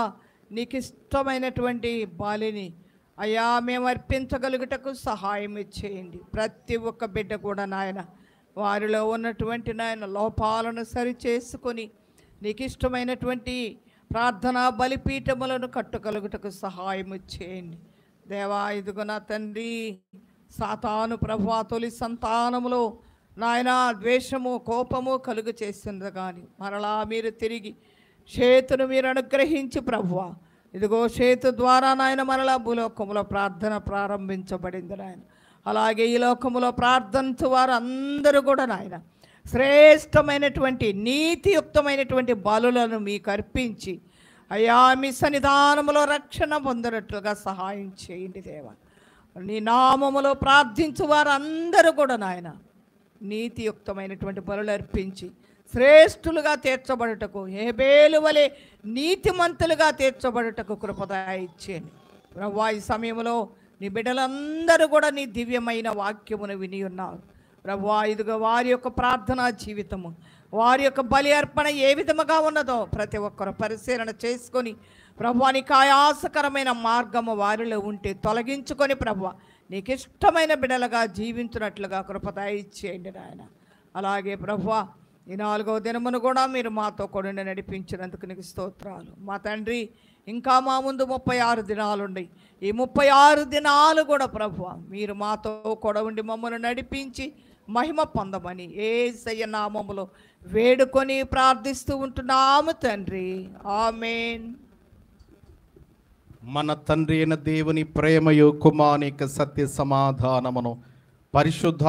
Speaker 2: నీకు ఇష్టమైనటువంటి బాలిని అయ్యా మేము అర్పించగలుగుటకు సహాయం చేయండి. ప్రతి ఒక్క బిడ్డ కూడా నాయన వారిలో ఉన్నటువంటి నాయన లోపాలను సరిచేసుకొని నీకు ఇష్టమైనటువంటి ప్రార్థనా బలిపీఠములను కట్టుకలుగుటకు సహాయం చేయండి దేవా. ఇదిగో నా తండ్రి, సాతాను ప్రభువా తొలి సంతానములో నాయన ద్వేషము, కోపము కలుగు చేసింది, కానీ మరలా మీరు తిరిగి షేతును మీరు అనుగ్రహించి ప్రభువా, ఇదిగో షేతు ద్వారా నాయన మరలా భూలోకములో ప్రార్థన ప్రారంభించబడింది నాయన. అలాగే ఈ లోకములో ప్రార్థించు వారు అందరూ కూడా నాయన శ్రేష్టమైనటువంటి నీతియుక్తమైనటువంటి బలులను మీకు అర్పించి అయ్యా మీ సన్నిధానములో రక్షణ పొందినట్లుగా సహాయం చేయండి దేవా. నీ నామములో ప్రార్థించు వారు అందరూ కూడా నాయన నీతియుక్తమైనటువంటి బలులు అర్పించి శ్రేష్ఠులుగా తీర్చబడుటకు, హేబేలు వలె నీతిమంతులుగా తీర్చబడుటకు కృపదయ ఇచ్చేయండి ప్రభువా. ఈ సమయంలో నీ బిడ్డలందరూ కూడా నీ దివ్యమైన వాక్యమును విని ఉన్నారు ప్రభువా. ఇదిగో వారి యొక్క ప్రార్థనా జీవితము, వారి యొక్క బలి అర్పణ ఏ విధముగా ఉన్నదో ప్రతి ఒక్కరు పరిశీలన చేసుకొని ప్రభువా, నీకు ఆయాసకరమైన మార్గము వారిలో ఉంటే తొలగించుకొని ప్రభువా నీకు ఇష్టమైన బిడ్డలుగా జీవించినట్లుగా కృపదయ ఇచ్చేయండి నాయన. అలాగే ప్రభువా ఈ 4వ దినమును కూడా మీరు మాతో కూడా నడిపించినందుకు నీకు స్తోత్రాలు మా తండ్రి. ఇంకా మా ముందు 36 దినాలు ఉన్నాయి. ఈ 36 దినాలు కూడా ప్రభువా మీరు మాతో కూడా ఉండి మమ్మల్ని నడిపించి మహిమ పొందమని యేసయ్య నామములో వేడుకొని ప్రార్థిస్తూ ఉంటున్నాము తండ్రి, ఆమేన్.
Speaker 1: మన తండ్రి అయిన దేవుని ప్రేమయు, కుమారుని యొక్క సత్య సమాధానమును, పరిశుద్ధ